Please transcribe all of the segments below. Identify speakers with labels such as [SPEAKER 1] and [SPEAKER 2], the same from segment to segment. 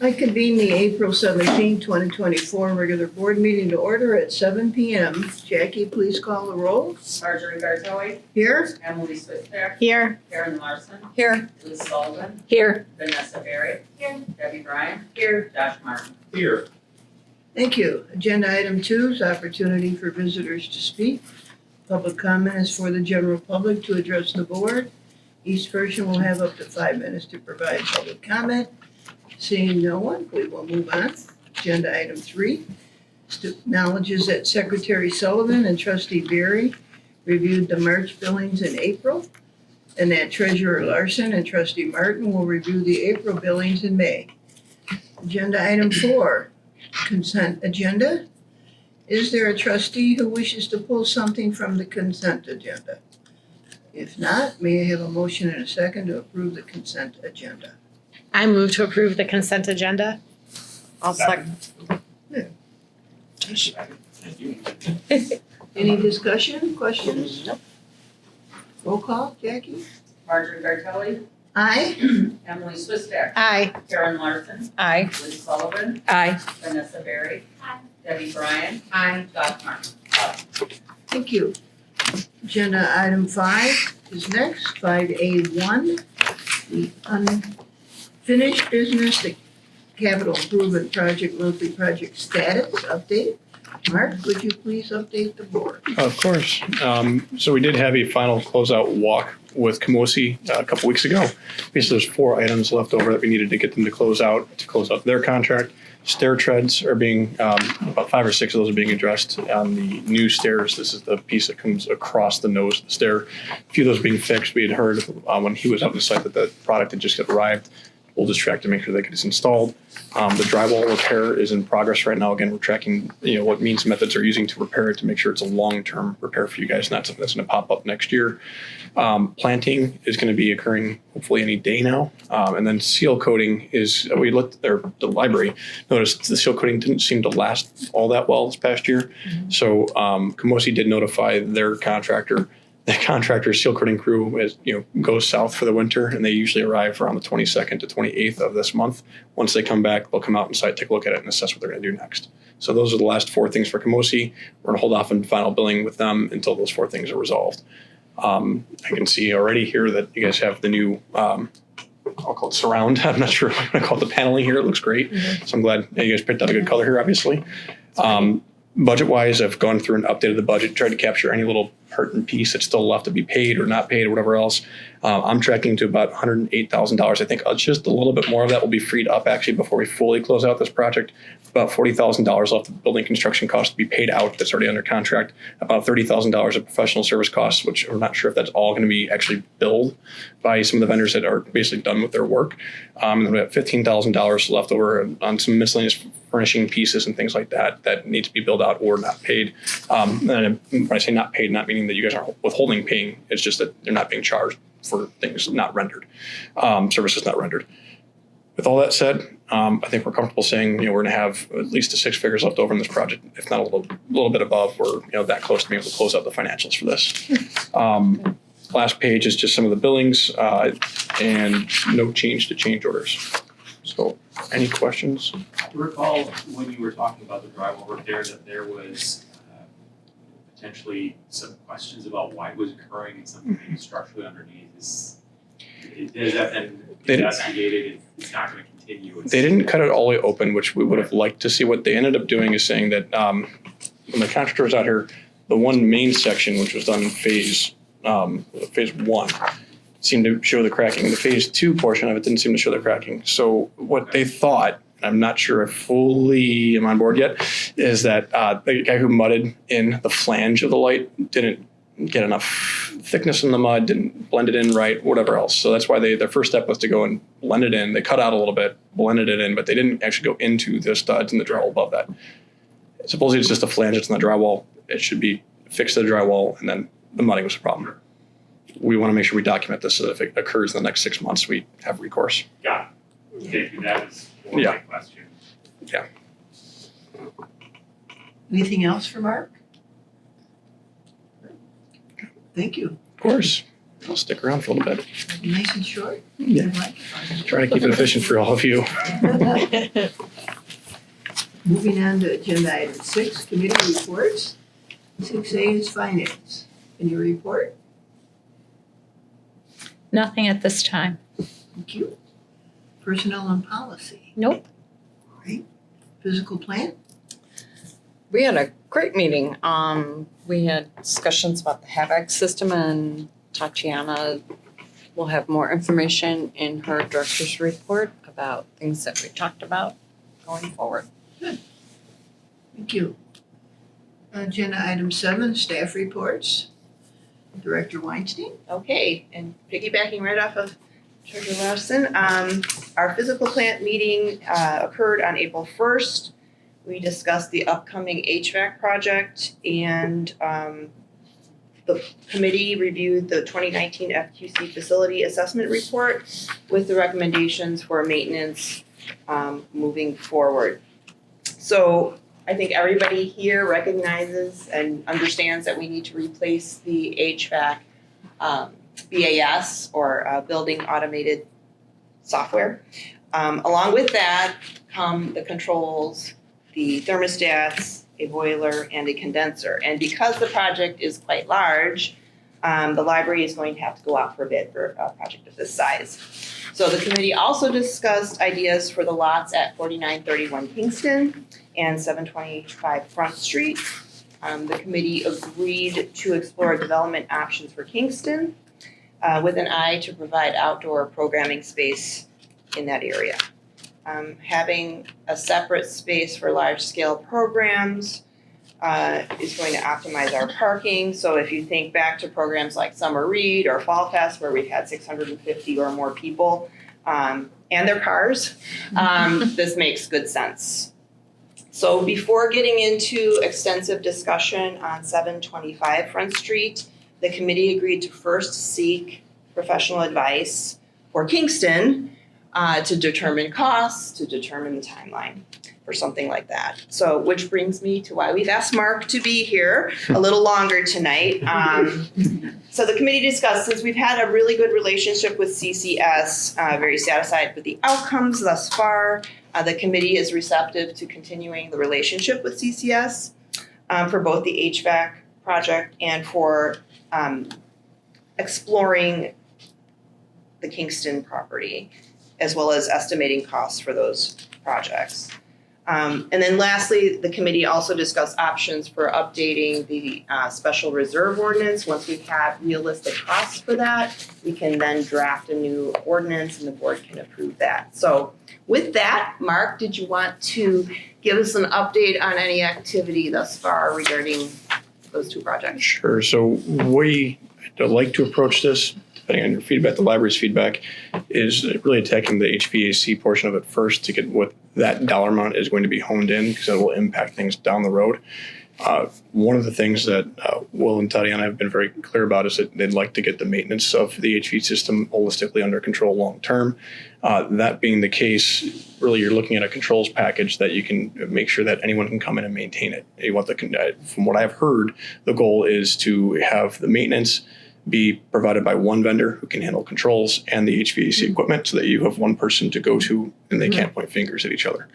[SPEAKER 1] I convene the April 17, 2024 regular board meeting to order at 7 p.m. Jackie, please call the roll.
[SPEAKER 2] Marjorie Garzoy.
[SPEAKER 1] Here.
[SPEAKER 2] Emily Swiftback.
[SPEAKER 3] Here.
[SPEAKER 2] Karen Larson.
[SPEAKER 3] Here.
[SPEAKER 2] Liz Sullivan.
[SPEAKER 3] Here.
[SPEAKER 2] Vanessa Berry.
[SPEAKER 3] Here.
[SPEAKER 2] Debbie Bryan. Here. Josh Martin.
[SPEAKER 4] Here.
[SPEAKER 1] Thank you. Agenda item 2 is opportunity for visitors to speak. Public comment is for the general public to address the board. Each person will have up to 5 minutes to provide public comment. Seeing no one, we will move on. Agenda item 3 acknowledges that Secretary Sullivan and Trustee Berry reviewed the March billings in April, and that Treasurer Larson and Trustee Martin will review the April billings in May. Agenda item 4, consent agenda. Is there a trustee who wishes to pull something from the consent agenda? If not, may I have a motion and a second to approve the consent agenda?
[SPEAKER 3] I move to approve the consent agenda. I'll second.
[SPEAKER 4] Thank you.
[SPEAKER 1] Any discussion, questions? Roll call, Jackie?
[SPEAKER 2] Marjorie Garzoy.
[SPEAKER 1] Aye.
[SPEAKER 2] Emily Swiftback.
[SPEAKER 3] Aye.
[SPEAKER 2] Karen Larson.
[SPEAKER 3] Aye.
[SPEAKER 2] Liz Sullivan.
[SPEAKER 3] Aye.
[SPEAKER 2] Vanessa Berry. Debbie Bryan.
[SPEAKER 3] Aye.
[SPEAKER 2] Josh Martin.
[SPEAKER 1] Thank you. Agenda item 5 is next, 5A1. The unfinished business, the capital improvement project, monthly project status update. Mark, would you please update the board?
[SPEAKER 4] Of course. So we did have a final closeout walk with Camosi a couple weeks ago. Basically, there's 4 items left over that we needed to get them to close out their contract. Stair treads are being, about 5 or 6 of those are being addressed on the new stairs. This is the piece that comes across the nose of the stair. A few of those being fixed. We had heard when he was up on the site that the product had just arrived. We'll just track to make sure that gets installed. The drywall repair is in progress right now. Again, we're tracking, what means methods are using to repair it to make sure it's a long-term repair for you guys, not something that's going to pop up next year. Planting is going to be occurring hopefully any day now. And then seal coating is, we looked, or the library noticed the seal coating didn't seem to last all that well this past year. Mm-hmm. So Camosi did notify their contractor. The contractor's seal coating crew goes south for the winter, and they usually arrive around the 22nd to 28th of this month. Once they come back, they'll come out on site, take a look at it, and assess what they're going to do next. So those are the last 4 things for Camosi. We're going to hold off on final billing with them until those 4 things are resolved. I can see already here that you guys have the new, I'll call it surround. I'm not sure if I'm going to call it the paneling here. It looks great. Mm-hmm. So I'm glad you guys picked out a good color here, obviously. Budget-wise, I've gone through and updated the budget, tried to capture any little hurting piece that's still left to be paid or not paid or whatever else. I'm tracking to about $108,000. I think just a little bit more of that will be freed up actually before we fully close out this project. About $40,000 left of building construction costs to be paid out that's already under contract. About $30,000 of professional service costs, which I'm not sure if that's all going to be actually billed by some of the vendors that are basically done with their work. And then we have $15,000 left over on some miscellaneous furnishing pieces and things like that that need to be billed out or not paid. And when I say not paid, not meaning that you guys are withholding paying. It's just that they're not being charged for things not rendered, services not rendered. With all that said, I think we're comfortable saying we're going to have at least 6 figures left over in this project, if not a little bit above. We're that close to being able to close out the financials for this. Last page is just some of the billings and no change to change orders. So, any questions?
[SPEAKER 5] I recall when you were talking about the drywall repair that there was potentially some questions about why it was occurring and something maybe structurally underneath. Is that been investigated? It's not going to continue.
[SPEAKER 4] They didn't cut it all the way open, which we would have liked to see. What they ended up doing is saying that when the contractor was out here, the one main section, which was done in phase 1, seemed to show the cracking. The phase 2 portion of it didn't seem to show the cracking. So what they thought, I'm not sure if fully am on board yet, is that the guy who mudded in the flange of the light didn't get enough thickness in the mud, didn't blend it in right, whatever else. So that's why their first step was to go and blend it in. They cut out a little bit, blended it in, but they didn't actually go into the studs and the drywall above that. Supposedly it's just a flange that's in the drywall. It should be fixed to the drywall, and then the mudding was a problem. We want to make sure we document this so that if it occurs in the next 6 months, we have recourse.
[SPEAKER 5] Got it. Thank you. That was one of my questions.
[SPEAKER 4] Yeah.
[SPEAKER 1] Anything else for Mark? Thank you.
[SPEAKER 4] Of course. I'll stick around for a little bit.
[SPEAKER 1] Nice and short.
[SPEAKER 4] Yeah.
[SPEAKER 1] I like it.
[SPEAKER 4] Try to keep it efficient for all of you.
[SPEAKER 1] Moving on to agenda item 6, committee reports. 6A is finance. Any report?
[SPEAKER 6] Nothing at this time.
[SPEAKER 1] Thank you. Personnel and policy.
[SPEAKER 6] Nope.
[SPEAKER 1] Great. Physical plant?
[SPEAKER 7] We had a great meeting. We had discussions about the HAVAC system, and Tatiana will have more information in her director's report about things that we talked about going forward.
[SPEAKER 1] Thank you. Agenda item 7, staff reports. Director Weinstein?
[SPEAKER 8] Okay, and piggybacking right off of Treasurer Larson, our physical plant meeting occurred on April 1st. We discussed the upcoming HVAC project, and the committee reviewed the 2019 FQC facility assessment report with the recommendations for maintenance moving forward. So I think everybody here recognizes and understands that we need to replace the HVAC BAS, or building automated software. Along with that come the controls, the thermostats, a boiler, and a condenser. And because the project is quite large, the library is going to have to go out for a bid for a project of this size. So the committee also discussed ideas for the lots at 4931 Kingston and 725 Front Street. The committee agreed to explore development options for Kingston with an eye to provide outdoor programming space in that area. Having a separate space for large-scale programs is going to optimize our parking. So if you think back to programs like Summer Read or Fall Fest, where we've had 650 or more people and their cars, this makes good sense. So before getting into extensive discussion on 725 Front Street, the committee agreed to first seek professional advice for Kingston to determine costs, to determine the timeline for something like that. So, which brings me to why we've asked Mark to be here a little longer tonight. So the committee discussed, since we've had a really good relationship with CCS, very satisfied with the outcomes thus far. The committee is receptive to continuing the relationship with CCS for both the HVAC project and for exploring the Kingston property, as well as estimating costs for those projects. And then lastly, the committee also discussed options for updating the special reserve ordinance. Once we have realistic costs for that, we can then draft a new ordinance and the board can approve that. So with that, Mark, did you want to give us an update on any activity thus far regarding those two projects?
[SPEAKER 4] Sure. So we like to approach this, depending on your feedback, the library's feedback, is really attacking the HVAC portion of it first to get what that dollar amount is going to be honed in, because it will impact things down the road. One of the things that Will and Tatiana have been very clear about is that they'd like to get the maintenance of the HV system holistically under control long term. That being the case, really you're looking at a controls package that you can make sure that anyone can come in and maintain it. You want from what I've heard, the goal is to have the maintenance be provided by one vendor who can handle controls and the HVAC equipment, so that you have one person to go to and they can't point fingers at each other.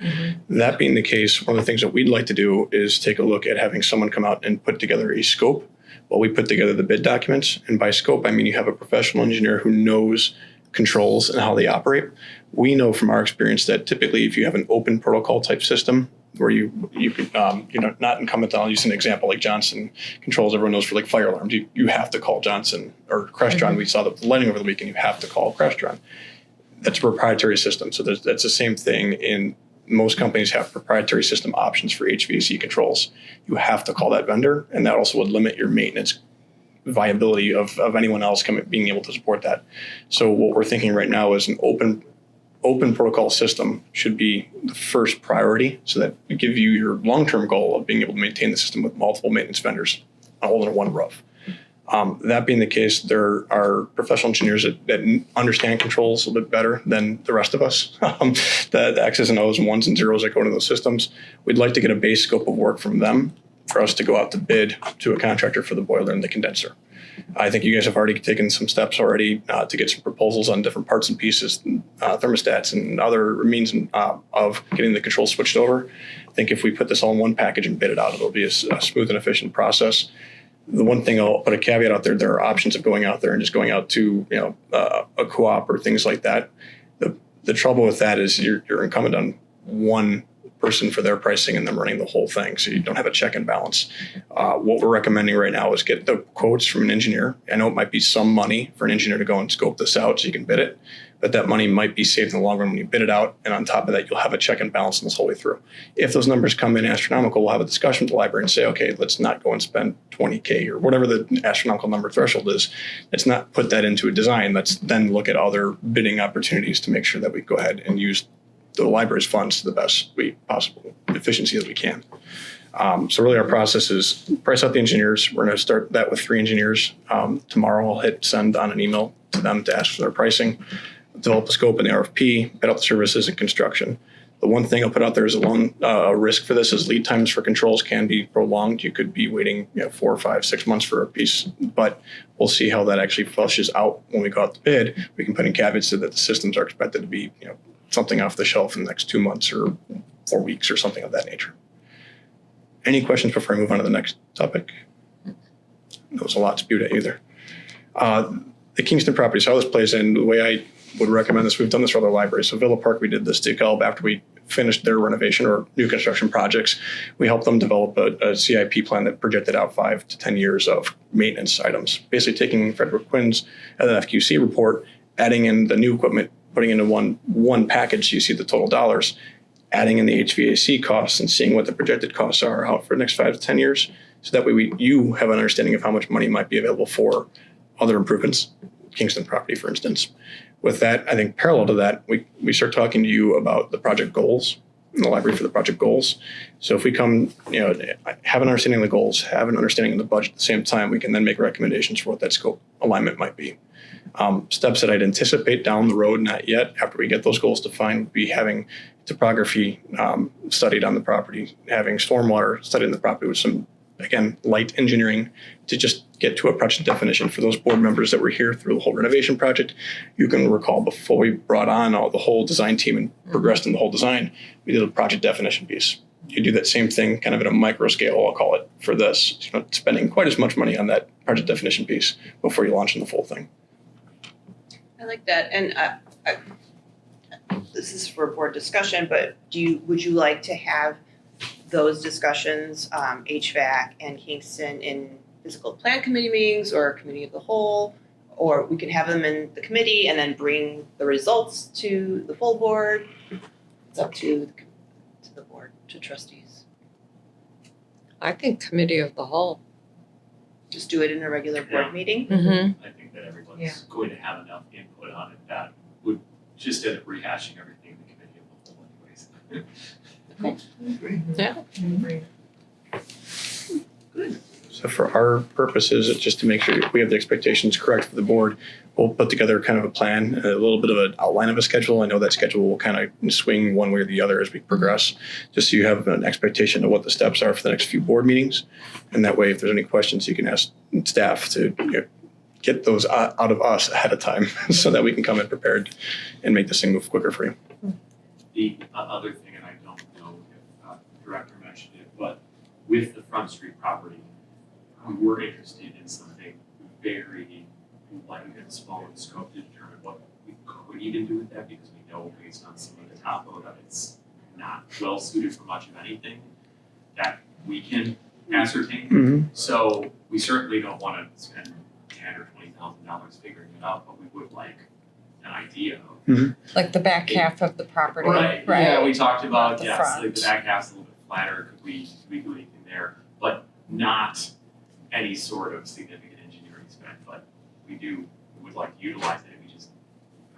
[SPEAKER 4] That being the case, one of the things that we'd like to do is take a look at having someone come out and put together a scope while we put together the bid documents. And by scope, I mean you have a professional engineer who knows controls and how they operate. We know from our experience that typically if you have an open protocol type system, where you could, not incumbent, I'll use an example like Johnson Controls, everyone knows for like fire alarms, you have to call Johnson, or Crestron, we saw the lighting over the weekend, you have to call Crestron. That's a proprietary system. So that's the same thing in most companies have proprietary system options for HVAC controls. You have to call that vendor, and that also would limit your maintenance viability of anyone else being able to support that. So what we're thinking right now is an open protocol system should be the first priority, so that we give you your long-term goal of being able to maintain the system with multiple maintenance vendors all under one roof. That being the case, there are professional engineers that understand controls a little bit better than the rest of us. The X's and O's and ones and zeros that go into those systems. We'd like to get a base scope of work from them for us to go out to bid to a contractor for the boiler and the condenser. I think you guys have already taken some steps already to get some proposals on different parts and pieces, thermostats and other means of getting the controls switched over. I think if we put this all in one package and bid it out, it'll be a smooth and efficient process. The one thing I'll put a caveat out there, there are options of going out there and just going out to, a co-op or things like that. The trouble with that is you're incumbent on one person for their pricing and them running the whole thing. So you don't have a check and balance. What we're recommending right now is get the quotes from an engineer. I know it might be some money for an engineer to go and scope this out so you can bid it, but that money might be saved in the long run when you bid it out. And on top of that, you'll have a check and balance this whole way through. If those numbers come in astronomical, we'll have a discussion with the library and say, okay, let's not go and spend $20K or whatever the astronomical number threshold is. Let's not put that into a design. Let's then look at other bidding opportunities to make sure that we go ahead and use the library's funds to the best possible efficiency that we can. So really our process is price out the engineers. We're going to start that with 3 engineers. Tomorrow I'll hit send on an email to them to ask for their pricing, develop a scope in the RFP, bid out the services and construction. The one thing I'll put out there is a risk for this is lead times for controls can be prolonged. You could be waiting 4, 5, 6 months for a piece, but we'll see how that actually flushes out when we go out to bid. We can put in caveats so that the systems are expected to be something off the shelf in the next 2 months or 4 weeks or something of that nature. Any questions before I move on to the next topic? There was a lot spewed at you there. The Kingston properties, how this plays in, the way I would recommend this, we've done this for other libraries. So Villa Park, we did this to help after we finished their renovation or new construction projects. We helped them develop a CIP plan that projected out 5 to 10 years of maintenance items. Basically taking Frederick Quinn's FQC report, adding in the new equipment, putting into one package so you see the total dollars, adding in the HVAC costs and seeing what the projected costs are out for the next 5 to 10 years. So that way you have an understanding of how much money might be available for other improvements, Kingston property, for instance. With that, I think parallel to that, we start talking to you about the project goals in the library for the project goals. So if we come, have an understanding of the goals, have an understanding of the budget at the same time, we can then make recommendations for what that scope alignment might be. Steps that I'd anticipate down the road, not yet, after we get those goals defined, would be having topography studied on the property, having stormwater studied on the property with some, again, light engineering to just get to a project definition. For those board members that were here through the whole renovation project, you can recall before we brought on the whole design team and progressed in the whole design, we did a project definition piece. You do that same thing kind of at a micro scale, I'll call it, for this. You're not spending quite as much money on that project definition piece before you launch in the full thing.
[SPEAKER 8] I like that, and this is for board discussion, but would you like to have those discussions, HVAC and Kingston, in physical plan committee meetings or committee of the whole? Or we can have them in the committee and then bring the results to the full board? It's up to the board, to trustees.
[SPEAKER 7] I think committee of the whole.
[SPEAKER 8] Just do it in a regular board meeting?
[SPEAKER 7] Mm-hmm.
[SPEAKER 5] I think that everyone's going to have enough input on it that would just end up rehashing everything in the committee of the whole anyways.
[SPEAKER 7] Yeah.
[SPEAKER 8] Good.
[SPEAKER 4] So for our purposes, it's just to make sure we have the expectations correct for the board, we'll put together kind of a plan, a little bit of an outline of a schedule. I know that schedule will kind of swing one way or the other as we progress, just so you have an expectation of what the steps are for the next few board meetings. And that way, if there's any questions, you can ask staff to get those out of us ahead of time so that we can come in prepared and make this thing move quicker for you.
[SPEAKER 5] The other thing, and I don't know if the director mentioned it, but with the Front Street property, we were interested in something very light and small in scope to determine what we could even do with that, because we know based on some of the topo that it's not well suited for much of anything that we can ascertain.
[SPEAKER 4] Mm-hmm.
[SPEAKER 5] So we certainly don't want to spend $10,000 or $20,000 figuring it out, but we would like an idea of.
[SPEAKER 7] Like the back half of the property,
[SPEAKER 5] Right, yeah, we talked about,
[SPEAKER 7] Not the
[SPEAKER 5] yes, like
[SPEAKER 7] front.
[SPEAKER 5] the back half's a little bit flatter, could we do anything there? But not any sort of significant engineering spend, but we would like to utilize it, we just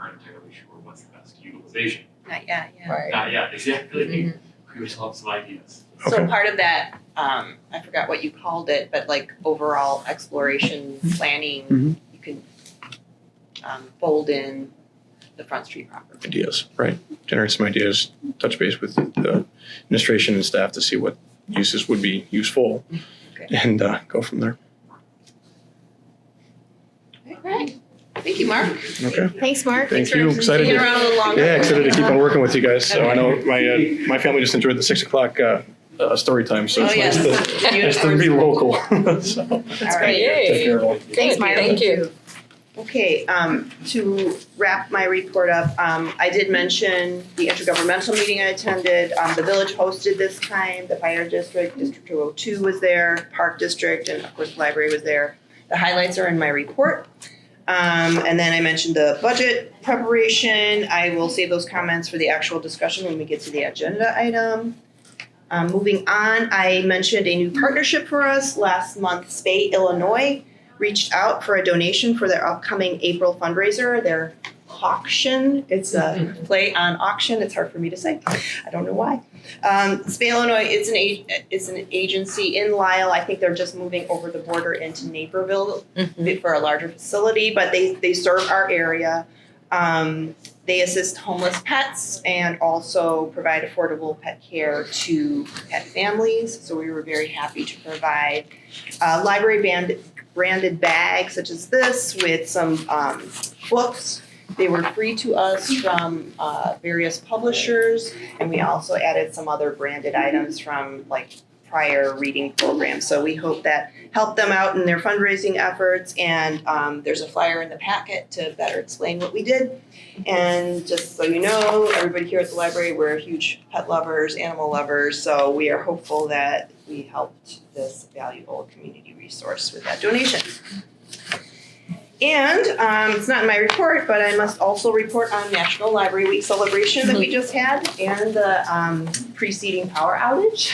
[SPEAKER 5] aren't entirely sure what's the best utilization.
[SPEAKER 8] Not yet, yeah.
[SPEAKER 7] Right.
[SPEAKER 5] Not yet, exactly, we would love some ideas.
[SPEAKER 8] So
[SPEAKER 4] Okay.
[SPEAKER 8] part of that, I forgot what you called it, but like overall exploration planning,
[SPEAKER 4] Mhm.
[SPEAKER 8] you can fold in the Front Street property.
[SPEAKER 4] Ideas, right? Generate some ideas, touch base with the administration and staff to see what uses would be useful
[SPEAKER 8] Okay.
[SPEAKER 4] and go from there.
[SPEAKER 8] right. Thank you, Mark.
[SPEAKER 4] Okay,
[SPEAKER 3] Thanks, Mark.
[SPEAKER 4] thank you. Excited
[SPEAKER 8] Being
[SPEAKER 4] to,
[SPEAKER 8] around a little longer.
[SPEAKER 4] yeah, excited to keep on working with you guys. So I know my family just enjoyed the 6 o'clock story time, so
[SPEAKER 8] Oh,
[SPEAKER 4] it's
[SPEAKER 8] yes.
[SPEAKER 4] nice to be local. So,
[SPEAKER 8] All right.
[SPEAKER 4] take care, everyone.
[SPEAKER 3] Thanks, Mark.
[SPEAKER 7] Thank you.
[SPEAKER 8] Okay, to wrap my report up, I did mention the intergovernmental meeting I attended. The village hosted this time, the fire district, District 202 was there, Park District, and of course the library was there. The highlights are in my report. And then I mentioned the budget preparation. I will save those comments for the actual discussion when we get to the agenda item. Moving on, I mentioned a new partnership for us. Last month, Spay, Illinois reached out for a donation for their upcoming April fundraiser, their auction. It's a play on auction. It's hard for me to say. I don't know why. Spay, Illinois, it's an agency in Lisle. I think they're just moving over the border into Naperville for a larger facility, but they serve our area. They assist homeless pets and also provide affordable pet care to pet families. So we were very happy to provide library branded bags such as this with some books. They were free to us from various publishers, and we also added some other branded items from like prior reading programs. So we hope that helped them out in their fundraising efforts, and there's a flyer in the packet to better explain what we did. And just so you know, everybody here at the library, we're huge pet lovers, animal lovers, so we are hopeful that we helped this valuable community resource with that donation. And it's not in my report, but I must also report on National Library Week celebration that we just had and the preceding power outage,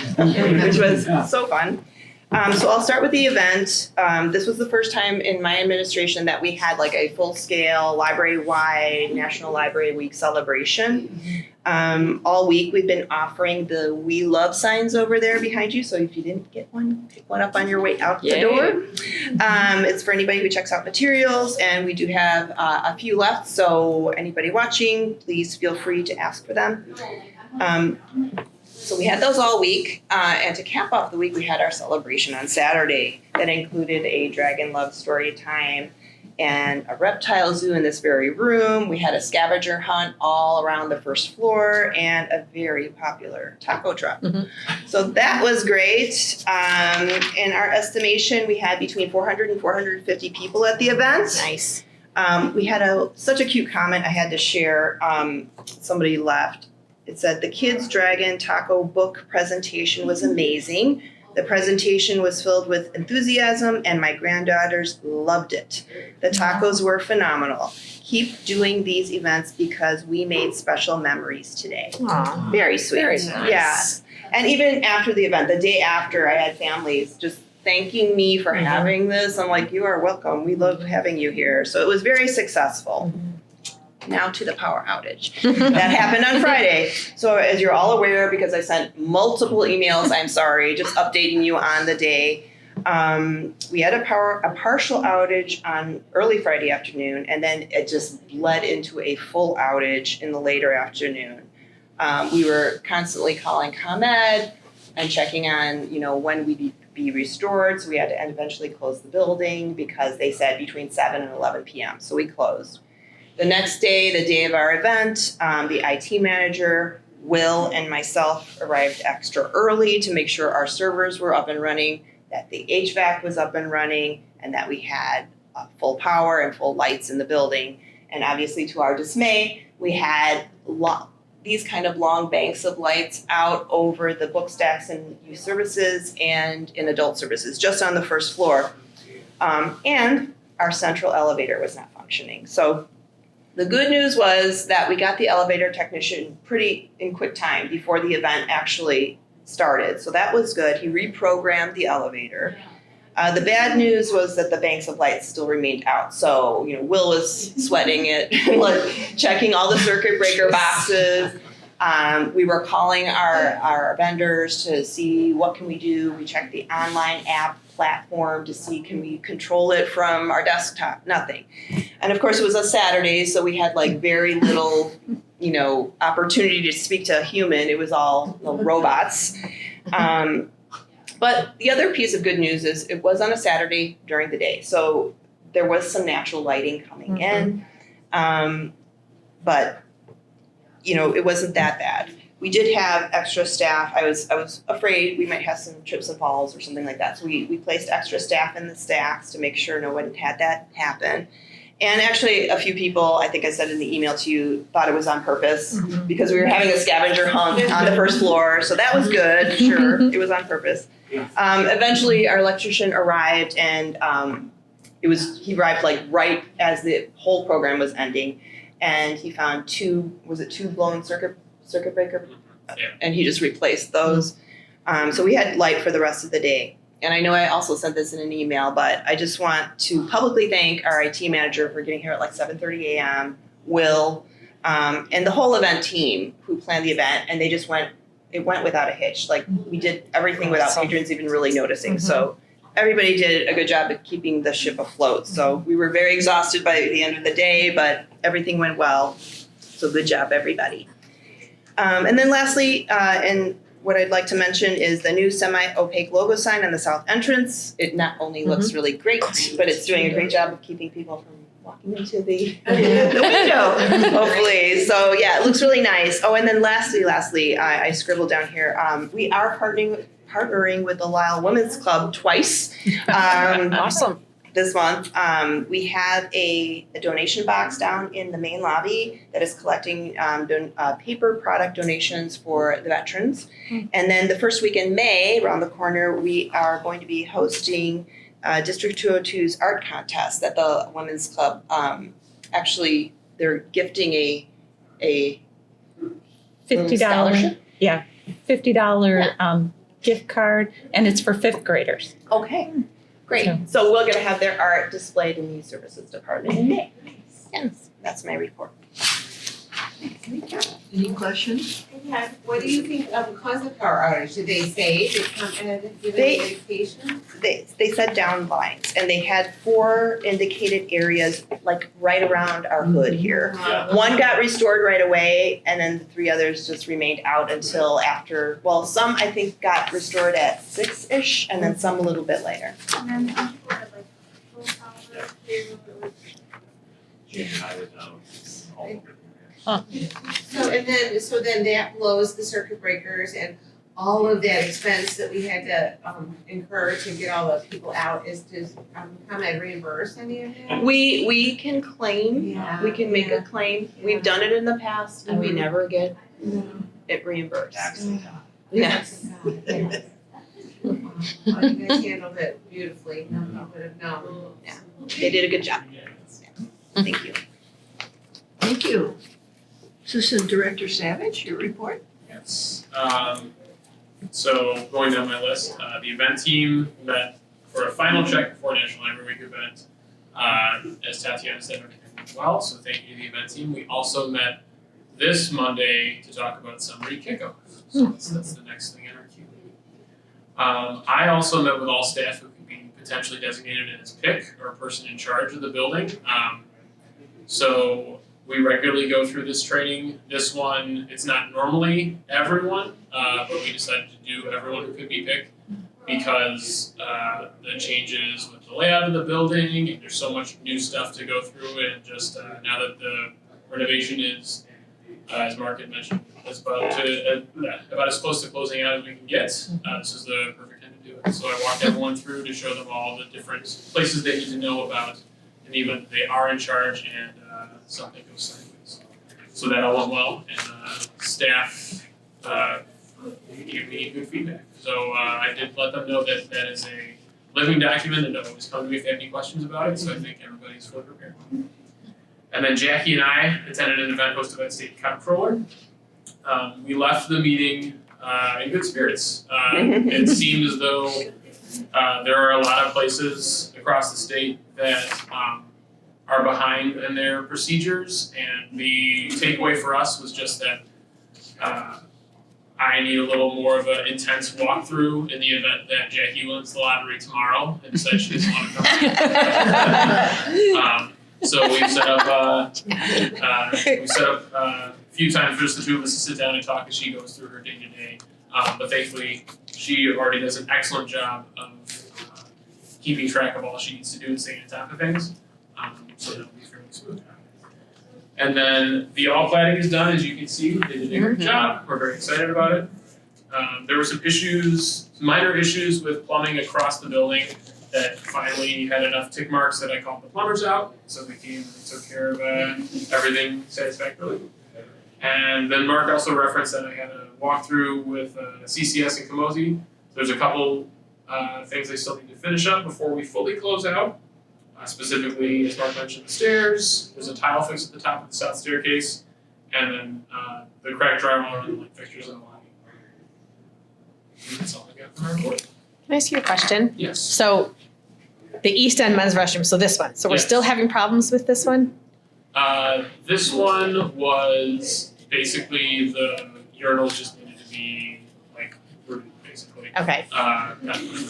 [SPEAKER 8] which was so fun. So I'll start with the event. This was the first time in my administration that we had like a full-scale library-wide National Library Week celebration. All week we've been offering the We Love signs over there behind you. So if you didn't get one, pick one up on your way out the door. It's for anybody who checks out materials, and we do have a few left. So anybody watching, please feel free to ask for them. So we had those all week, and to cap off the week, we had our celebration on Saturday that included a dragon love story time and a reptile zoo in this very room. We had a scavenger hunt all around the first floor and a very popular taco truck. So that was great. In our estimation, we had between 400 and 450 people at the event.
[SPEAKER 3] Nice.
[SPEAKER 8] We had such a cute comment I had to share. Somebody left. It said, "The Kids Dragon Taco Book presentation was amazing. The presentation was filled with enthusiasm and my granddaughters loved it. The tacos were phenomenal. Keep doing these events because we made special memories today."
[SPEAKER 3] Aw.
[SPEAKER 8] Very sweet.
[SPEAKER 3] Very nice.
[SPEAKER 8] Yeah. And even after the event, the day after, I had families just thanking me for having this. I'm like, "You are welcome. We love having you here." So it was very successful. Now to the power outage. That happened on Friday. So as you're all aware, because I sent multiple emails, I'm sorry, just updating you on the day. We had a partial outage on early Friday afternoon, and then it just bled into a full outage in the later afternoon. We were constantly calling ComEd and checking on, when we'd be restored. So we had to eventually close the building because they said between 7 and 11 p.m. So we closed. The next day, the day of our event, the IT manager, Will, and myself arrived extra early to make sure our servers were up and running, that the HVAC was up and running, and that we had full power and full lights in the building. And obviously, to our dismay, we had these kind of long banks of lights out over the book stacks in youth services and in adult services, just on the first floor. And our central elevator was not functioning. So the good news was that we got the elevator technician in quick time before the event actually started. So that was good. He reprogrammed the elevator. The bad news was that the banks of lights still remained out. So, Will was sweating it, checking all the circuit breaker boxes. We were calling our vendors to see what can we do. We checked the online app platform to see can we control it from our desktop. Nothing. And of course it was a Saturday, so we had very little opportunity to speak to a human. It was all robots. But the other piece of good news is it was on a Saturday during the day. So there was some natural lighting coming in. But, you know, it wasn't that bad. We did have extra staff. I was afraid we might have some trips and falls or something like that. So we placed extra staff in the stacks to make sure no one had that happen. And actually, a few people, I think I said in the email to you, thought it was on purpose because we were having a scavenger hunt on the first floor. So that was good. Sure, it was on purpose. Eventually, our electrician arrived, and he arrived like right as the whole program was ending, and he found two blown circuit breaker, and he just replaced those. So we had light for the rest of the day. And I know I also sent this in an email, but I just want to publicly thank our IT manager for getting here at like 7:30 a.m., Will, and the whole event team who planned the event, and it went without a hitch. Like, we did everything without patrons even really noticing. So everybody did a good job of keeping the ship afloat. So we were very exhausted by the end of the day, but everything went well. So good job, everybody. And then lastly, and what I'd like to mention is the new semi-opaque logo sign on the south entrance. It not only looks really great, but it's doing a great job of keeping people from walking into the window, hopefully. So yeah, it looks really nice. Oh, and then lastly, I scribbled down here, we are partnering with the Lisle Women's Club twice.
[SPEAKER 7] Awesome.
[SPEAKER 8] This month. We have a donation box down in the main lobby that is collecting paper product donations for the veterans. And then the first week in May, around the corner, we are going to be hosting District 202's art contest at the Women's Club. Actually, they're gifting a
[SPEAKER 6] $50.
[SPEAKER 8] scholarship?
[SPEAKER 6] Yeah, $50 gift card, and it's for fifth graders.
[SPEAKER 8] Okay. Great. So we're going to have their art displayed in the Youth Services Department in May. Yes, that's my report.
[SPEAKER 1] Any questions?
[SPEAKER 9] Yeah, what do you think of the cause of power outage? Did they say to come and give
[SPEAKER 8] They-
[SPEAKER 9] an indication?
[SPEAKER 8] They said down lines, and they had 4 indicated areas like right around our hood here. One got restored right away, and then the 3 others just remained out until after, well, some I think got restored at 6-ish, and then some a little bit later.
[SPEAKER 5] Jane and I would know, it's all over there.
[SPEAKER 9] So then that blows the circuit breakers and all of that expense that we had to incur to get all those people out is to come and reimburse any of that?
[SPEAKER 8] We can claim,
[SPEAKER 9] Yeah.
[SPEAKER 8] we can make a claim. We've done it in the past, and we never get it reimbursed.
[SPEAKER 5] Taxes.
[SPEAKER 8] Yes.
[SPEAKER 9] Well, you guys handled it beautifully, I would have known.
[SPEAKER 8] Yeah. They did a good job. Thank you.
[SPEAKER 1] Thank you. Assistant Director Savage, your report?
[SPEAKER 10] Yes. So going down my list, the event team met for a final check before National Library Week event. As Tatiana said, everything went well, so thank you to the event team. We also met this Monday to talk about summary kickoff. So that's the next thing in our queue. I also met with all staff who could be potentially designated as PIC or person in charge of the building. So we regularly go through this training. This one, it's not normally everyone, but we decided to do everyone who could be PIC because the changes with the layout of the building, and there's so much new stuff to go through, and just now that the renovation is, as Mark had mentioned, is about as close to closing out as we can get. This is the perfect time to do it. So I walked everyone through to show them all the different places they need to know about in the event that they are in charge and something goes sideways. So that all went well, and staff gave me good feedback. So I did let them know that that is a living document, and always come to me if they have any questions about it. So I think everybody's fully prepared. And then Jackie and I attended an event hosted by the State Comptroller. We left the meeting in good spirits. It seemed as though there are a lot of places across the state that are behind in their procedures, and the takeaway for us was just that I need a little more of an intense walkthrough in the event that Jackie wins the lottery tomorrow and decides she doesn't want to come. So we've set up a few times for just the two of us to sit down and talk as she goes through her day to day. But thankfully, she already does an excellent job of keeping track of all she needs to do and staying on top of things. So that'll be fairly smooth. And then the all plating is done, as you can see, they did a great job, we're very excited about it. There were some issues, minor issues with plumbing across the building that finally had enough tick marks that I called the plumbers out, so they came and they took care of everything satisfactorily. And then Mark also referenced that I had a walkthrough with CCS and Camosi. There's a couple things I still need to finish up before we fully close out. Specifically, as Mark mentioned, the stairs, there's a tile fix at the top of the south staircase, and then the cracked drywall and the light fixtures in the lobby. And that's all I got from our report.
[SPEAKER 3] Can I ask you a question?
[SPEAKER 10] Yes.
[SPEAKER 3] So the East End men's restroom, so this one. So we're
[SPEAKER 10] Yes.
[SPEAKER 3] still having problems with this one?
[SPEAKER 10] This one was basically the urinals just needed to be like rooted, basically.
[SPEAKER 3] Okay.
[SPEAKER 10] Not-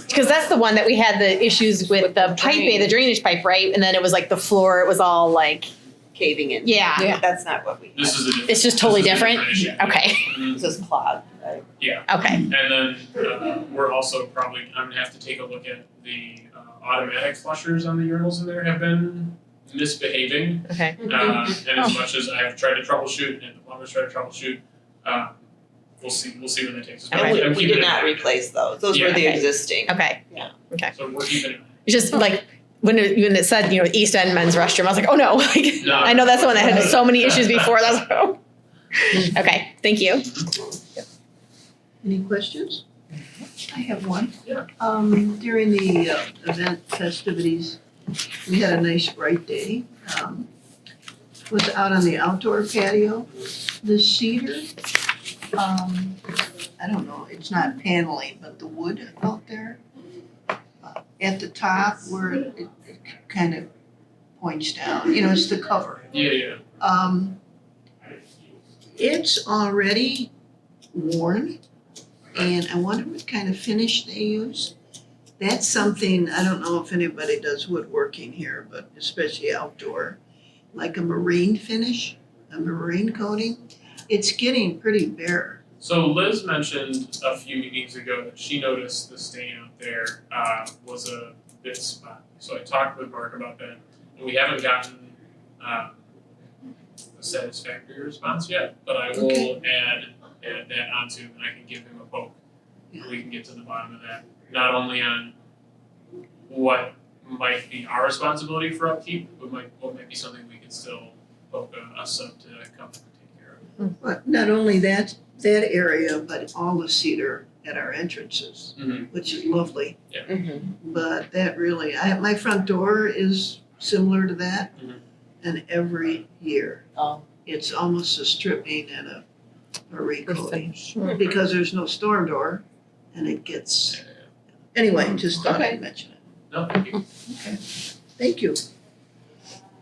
[SPEAKER 3] Because that's the one that we had the issues with the piping, the drainage pipe, right? And then it was like the floor, it was all like,
[SPEAKER 8] Caving in.
[SPEAKER 3] yeah.
[SPEAKER 8] That's not what we,
[SPEAKER 10] This is a different.
[SPEAKER 3] It's just totally
[SPEAKER 10] this is a
[SPEAKER 3] different?
[SPEAKER 10] issue.
[SPEAKER 3] Okay.
[SPEAKER 10] Mhm.
[SPEAKER 8] this is clogged, right?
[SPEAKER 10] Yeah,
[SPEAKER 3] Okay.
[SPEAKER 10] and then we're also probably, I'm gonna have to take a look at the automatic flushers on the urinals in there have been misbehaving.
[SPEAKER 3] Okay.
[SPEAKER 10] And as much as I have tried to troubleshoot and the plumbers try to troubleshoot, we'll see where that takes us.
[SPEAKER 3] Okay.
[SPEAKER 10] I'm
[SPEAKER 8] And we
[SPEAKER 10] keeping
[SPEAKER 8] did
[SPEAKER 10] it-
[SPEAKER 8] not replace those. Those were
[SPEAKER 10] Yeah.
[SPEAKER 8] the
[SPEAKER 3] Okay.
[SPEAKER 8] existing.
[SPEAKER 3] Okay.
[SPEAKER 10] So we're keeping it.
[SPEAKER 3] It's just like when it said, East End men's restroom, I was like, oh no. Like,
[SPEAKER 10] No.
[SPEAKER 3] I know that's the one that had so many issues before. That's okay. Thank you.
[SPEAKER 1] Any questions? I have one.
[SPEAKER 10] Yeah.
[SPEAKER 1] During the event festivities, we had a nice bright day. Was out on the outdoor patio. The cedar, I don't know, it's not paneling, but the wood out there at the top where it kind of points down, it's the cover.
[SPEAKER 10] Yeah.
[SPEAKER 1] It's already worn, and I wonder what kind of finish they use. That's something, I don't know if anybody does woodworking here, but especially outdoor, like a marine finish, a marine coating. It's getting pretty bare.
[SPEAKER 10] So Liz mentioned a few meetings ago that she noticed the stain out there was a bit spotty. So I talked with Mark about that, and we haven't gotten a satisfactory response yet. But I will add that onto, and I can give him a poke.
[SPEAKER 1] Yeah.
[SPEAKER 10] We can get to the bottom of that. Not only on what might be our responsibility for upkeep, but what might be something we can still poke a sub to come and take care of.
[SPEAKER 1] But not only that area, but all the cedar at our entrances, which is lovely. But that really, my front door is similar to that, and every year, it's almost a stripping and a recoating. Because there's no storm door, and it gets, anyway, just thought I'd mention it.
[SPEAKER 10] No, thank you.
[SPEAKER 1] Thank you.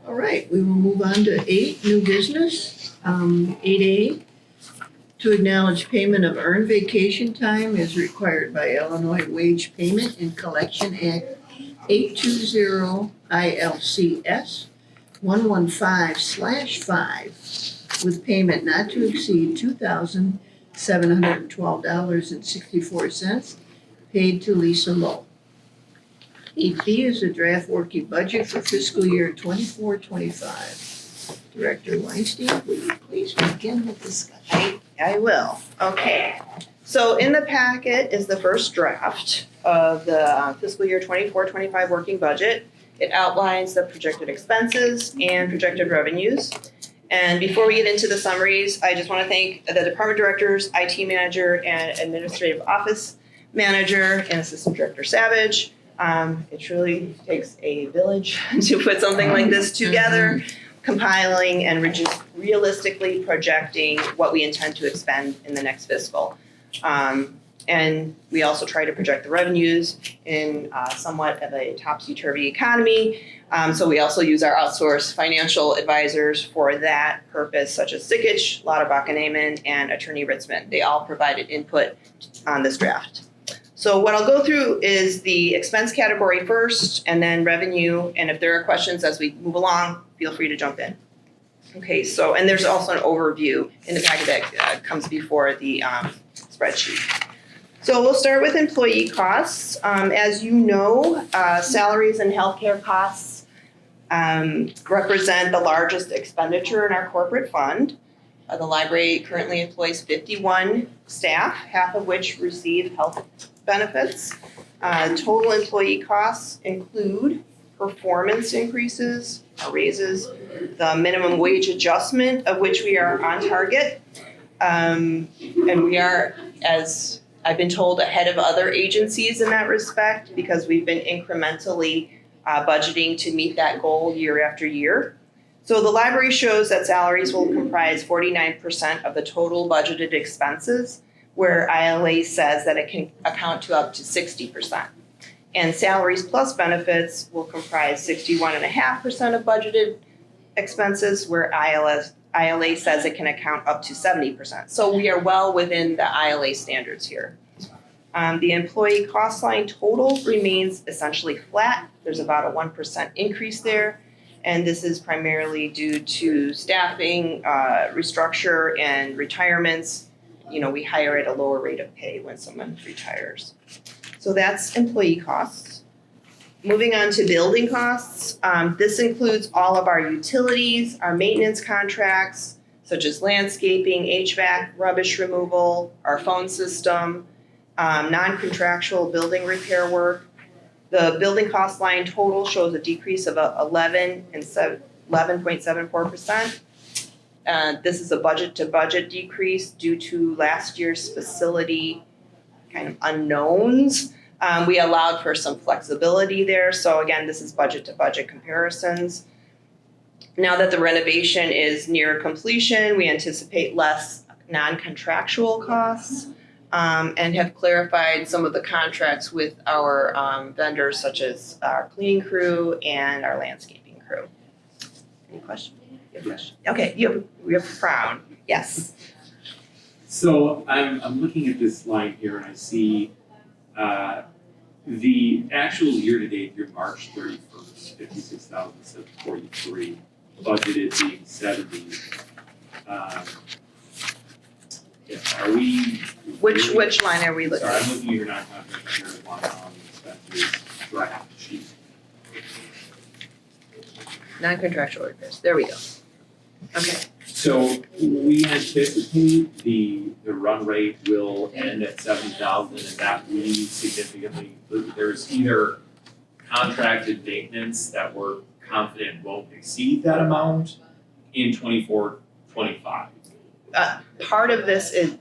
[SPEAKER 1] All right, we will move on to 8, new business. 8A, to acknowledge payment of earned vacation time as required by Illinois Wage Payment and Collection Act 820 ILCS 115/5 with payment not to exceed $2,712.64 paid to Lisle. 8B is the draft working budget for fiscal year 24-25. Director Weinstein, will you please begin the discussion?
[SPEAKER 8] I will. Okay. So in the packet is the first draft of the fiscal year 24-25 working budget. It outlines the projected expenses and projected revenues. And before we get into the summaries, I just want to thank the department directors, IT manager, and administrative office manager, and Assistant Director Savage. It truly takes a village to put something like this together, compiling and realistically projecting what we intend to expend in the next fiscal. And we also try to project the revenues in somewhat of a topsy-turvy economy. So we also use our outsourced financial advisors for that purpose, such as Sickich, Lauterbach and Amen, and Attorney Ritzman. They all provided input on this draft. So what I'll go through is the expense category first, and then revenue. And if there are questions as we move along, feel free to jump in. Okay, so, and there's also an overview in the packet that comes before the spreadsheet. So we'll start with employee costs. As you know, salaries and healthcare costs represent the largest expenditure in our corporate fund. The library currently employs 51 staff, half of which receive health benefits. Total employee costs include performance increases, raises, the minimum wage adjustment of which we are on target. And we are, as I've been told, ahead of other agencies in that respect because we've been incrementally budgeting to meet that goal year after year. So the library shows that salaries will comprise 49% of the total budgeted expenses, where ILA says that it can account to up to 60%. And salaries plus benefits will comprise 61.5% of budgeted expenses, where ILA says it can account up to 70%. So we are well within the ILA standards here. The employee cost line total remains essentially flat. There's about a 1% increase there. And this is primarily due to staffing, restructure, and retirements. You know, we hire at a lower rate of pay when someone retires. So that's employee costs. Moving on to building costs, this includes all of our utilities, our maintenance contracts, such as landscaping, HVAC, rubbish removal, our phone system, non-contractual building repair work. The building cost line total shows a decrease of 11.74%. This is a budget to budget decrease due to last year's facility kind of unknowns. We allowed for some flexibility there. So again, this is budget to budget comparisons. Now that the renovation is near completion, we anticipate less non-contractual costs. And have clarified some of the contracts with our vendors, such as our cleaning crew and our landscaping crew. Any questions? You have a question? Okay, you have a frown. Yes.
[SPEAKER 5] So I'm looking at this line here and I see the actual year-to-date through March 31st, 56,743, budgeted being 70. Are we?
[SPEAKER 8] Which line are we looking
[SPEAKER 5] Sorry,
[SPEAKER 8] at?
[SPEAKER 5] I'm looking at your non-contract materials line on expenses draft sheet.
[SPEAKER 8] Non-contractual repairs. There we go. Okay.
[SPEAKER 5] So we anticipate the run rate will end at 70,000 and that we significantly, there's either contracted maintenance that we're confident won't exceed that amount in 24, 25.
[SPEAKER 8] Part of this is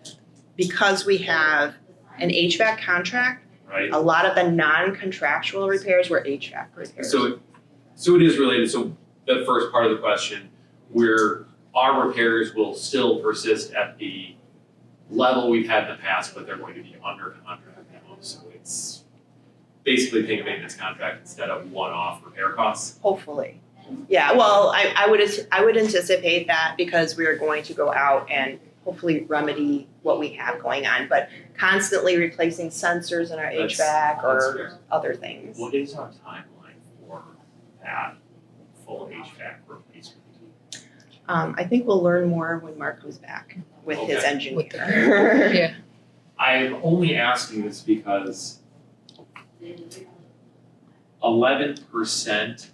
[SPEAKER 8] because we have an HVAC contract,
[SPEAKER 5] Right?
[SPEAKER 8] a lot of the non-contractual repairs were HVAC repairs.
[SPEAKER 5] So it is related, so the first part of the question, where our repairs will still persist at the level we've had in the past, but they're going to be under contract now, so it's basically paying a maintenance contract instead of one-off repair costs.
[SPEAKER 8] Hopefully. Yeah, well, I would anticipate that because we are going to go out and hopefully remedy what we have going on, but constantly replacing sensors in our HVAC
[SPEAKER 5] That's
[SPEAKER 8] or
[SPEAKER 5] fair.
[SPEAKER 8] other things.
[SPEAKER 5] What is our timeline for that full HVAC replacement?
[SPEAKER 8] I think we'll learn more when Mark comes back with his
[SPEAKER 5] Okay.
[SPEAKER 8] engineer.
[SPEAKER 6] Yeah.
[SPEAKER 5] I'm only asking this because 11%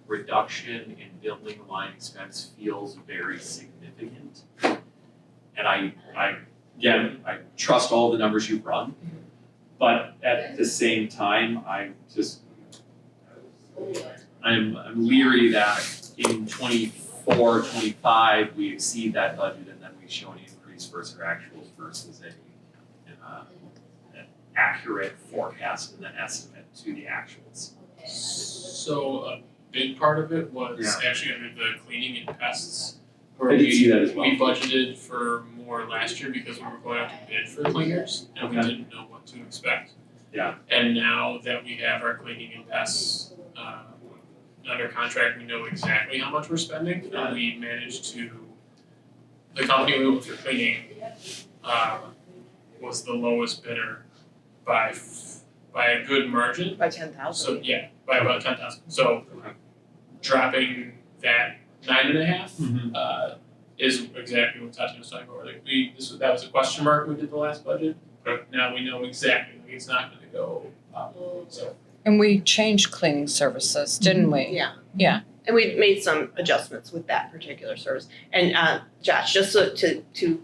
[SPEAKER 5] reduction in building line expense feels very significant. And I trust all the numbers you've run, but at the same time, I'm leery that in 24, 25, we exceed that budget and then we show an increase versus our actuals versus an accurate forecast and then estimate to the actuals.
[SPEAKER 10] So a big part of it was actually under the cleaning and pests. Where
[SPEAKER 5] I did see that as well.
[SPEAKER 10] We budgeted for more last year because we were going out to bid for cleaners and we
[SPEAKER 5] Okay.
[SPEAKER 10] didn't know what to expect.
[SPEAKER 5] Yeah.
[SPEAKER 10] And now that we have our cleaning and pests under contract, we know exactly how much we're spending and we managed to, the company we went for cleaning was the lowest bidder by a good margin.
[SPEAKER 8] By 10,000.
[SPEAKER 10] So yeah, by about 10,000. So dropping that 9.5 is exactly what Tatiana was talking about. Like that was a question mark when we did the last budget, but now we know exactly. Like it's not going to go up. So
[SPEAKER 7] And we changed cleaning services, didn't we?
[SPEAKER 8] Yeah.
[SPEAKER 7] Yeah,
[SPEAKER 8] And we've made some adjustments with that particular service. And Josh, just so to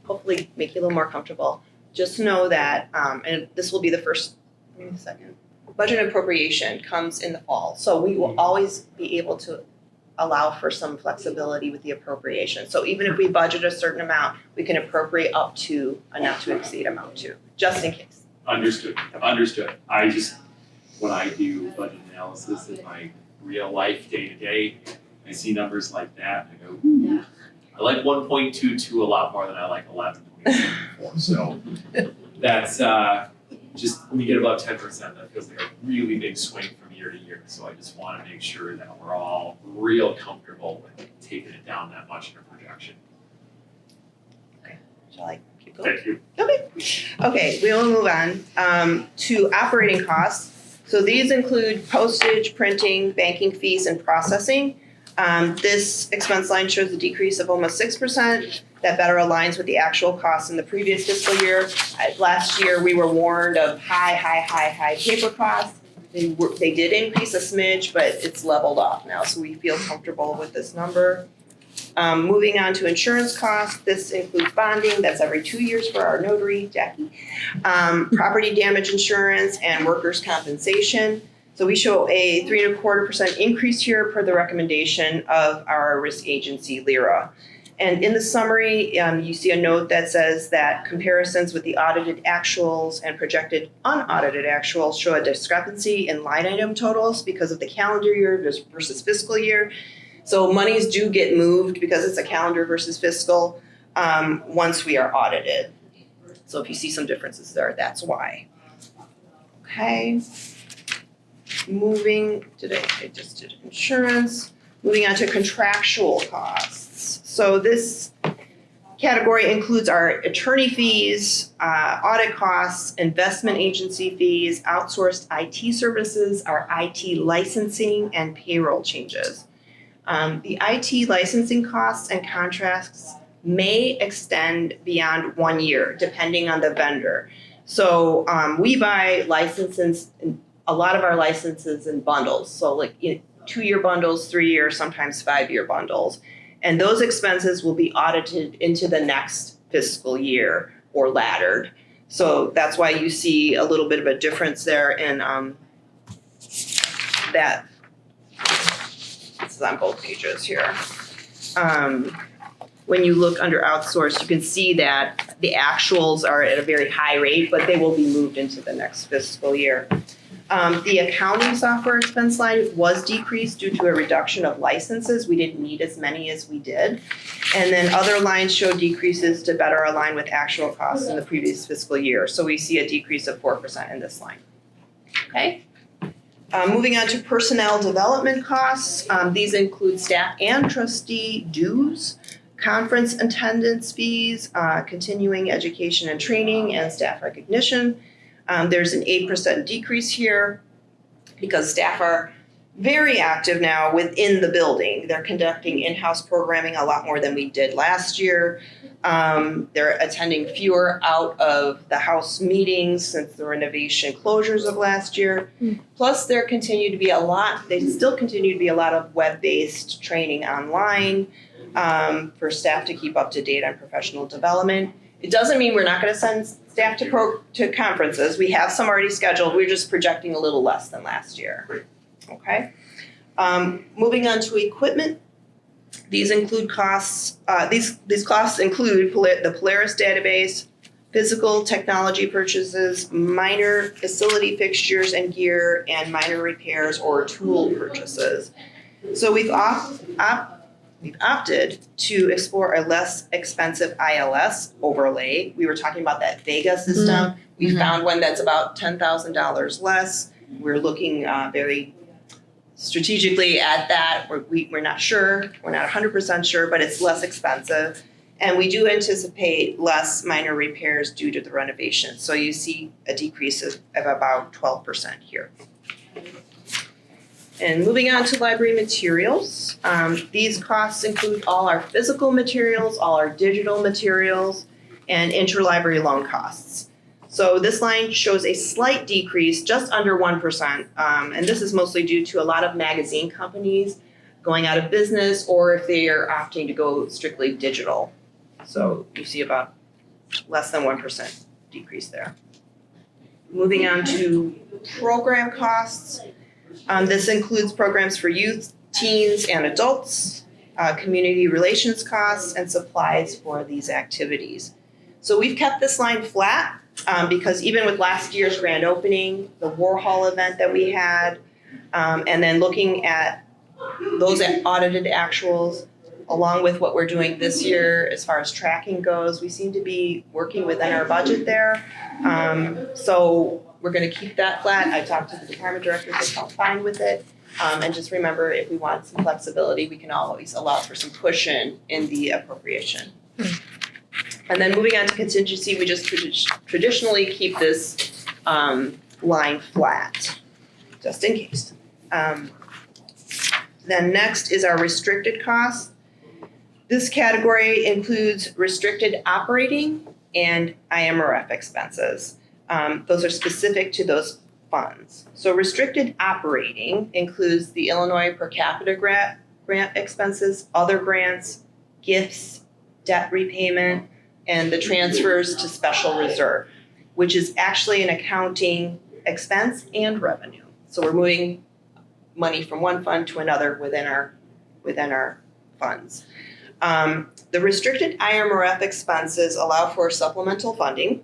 [SPEAKER 8] hopefully make you a little more comfortable, just know that, and this will be the first, give me a second, budget appropriation comes in the fall. So we will always be able to allow for some flexibility with the appropriation. So even if we budget a certain amount, we can appropriate up to a not to exceed amount too, just in case.
[SPEAKER 5] Understood. I just, when I do budget analysis in my real life, day to day, I see numbers like that and I go, ooh, I like 1.22 a lot more than I like 11.74. So that's, just when you get above 10%, that feels like a really big swing from year to year. So I just want to make sure that we're all real comfortable with taking it down that much in a projection.
[SPEAKER 8] Shall I keep going?
[SPEAKER 5] Thank you.
[SPEAKER 8] Okay, we will move on to operating costs. So these include postage, printing, banking fees, and processing. This expense line shows a decrease of almost 6%. That better aligns with the actual costs in the previous fiscal year. Last year, we were warned of high paper costs. They did increase a smidge, but it's leveled off now, so we feel comfortable with this number. Moving on to insurance costs, this includes bonding, that's every 2 years for our notary, Jackie. Property damage insurance and workers' compensation. So we show a 3.25% increase here per the recommendation of our risk agency, LIRA. And in the summary, you see a note that says that comparisons with the audited actuals and projected unaudited actuals show a discrepancy in line item totals because of the calendar year versus fiscal year. So monies do get moved because it's a calendar versus fiscal once we are audited. So if you see some differences there, that's why. Okay. I just did insurance. Moving on to contractual costs. So this category includes our attorney fees, audit costs, investment agency fees, outsourced IT services, our IT licensing, and payroll changes. The IT licensing costs and contracts may extend beyond 1 year, depending on the vendor. So we buy licenses, a lot of our licenses in bundles. So like 2-year bundles, 3-year, sometimes 5-year bundles. And those expenses will be audited into the next fiscal year or laddered. So that's why you see a little bit of a difference there in that. This is on both pages here. When you look under outsourced, you can see that the actuals are at a very high rate, but they will be moved into the next fiscal year. The accounting software expense line was decreased due to a reduction of licenses. We didn't need as many as we did. And then other lines show decreases to better align with actual costs in the previous fiscal year. So we see a decrease of 4% in this line. Okay. Moving on to personnel development costs. These include staff and trustee dues, conference attendance fees, continuing education and training, and staff recognition. There's an 8% decrease here because staff are very active now within the building. They're conducting in-house programming a lot more than we did last year. They're attending fewer out of the house meetings since the renovation closures of last year. Plus they still continue to be a lot of web-based training online for staff to keep up to date on professional development. It doesn't mean we're not going to send staff to conferences. We have some already scheduled. We're just projecting a little less than last year. Okay. Moving on to equipment. These include costs. These costs include the Polaris database, physical technology purchases, minor facility fixtures and gear, and minor repairs or tool purchases. So we've opted to explore a less expensive ILS overlay. We were talking about that Vega system. We found one that's about $10,000 less. We're looking very strategically at that. We're not sure. We're not 100% sure, but it's less expensive. And we do anticipate less minor repairs due to the renovation. So you see a decrease of about 12% here. And moving on to library materials. These costs include all our physical materials, all our digital materials, and interlibrary loan costs. So this line shows a slight decrease, just under 1%, and this is mostly due to a lot of magazine companies going out of business, or if they are opting to go strictly digital. So you see about less than 1% decrease there. Moving on to program costs. This includes programs for youth, teens, and adults, community relations costs, and supplies for these activities. So we've kept this line flat because even with last year's grand opening, the Warhol event that we had, and then looking at those audited actuals, along with what we're doing this year as far as tracking goes, we seem to be working within our budget there. So we're going to keep that flat. I talked to the department directors, they felt fine with it. And just remember, if we want some flexibility, we can always allow for some cushion in the appropriation. And then moving on to contingency, we just traditionally keep this line flat, just in case. Then next is our restricted costs. This category includes restricted operating and IMRF expenses. Those are specific to those funds. So restricted operating includes the Illinois per capita grant expenses, other grants, gifts, debt repayment, and the transfers to special reserve, which is actually an accounting expense and revenue. So we're moving money from one fund to another within our funds. The restricted IMRF expenses allow for supplemental funding.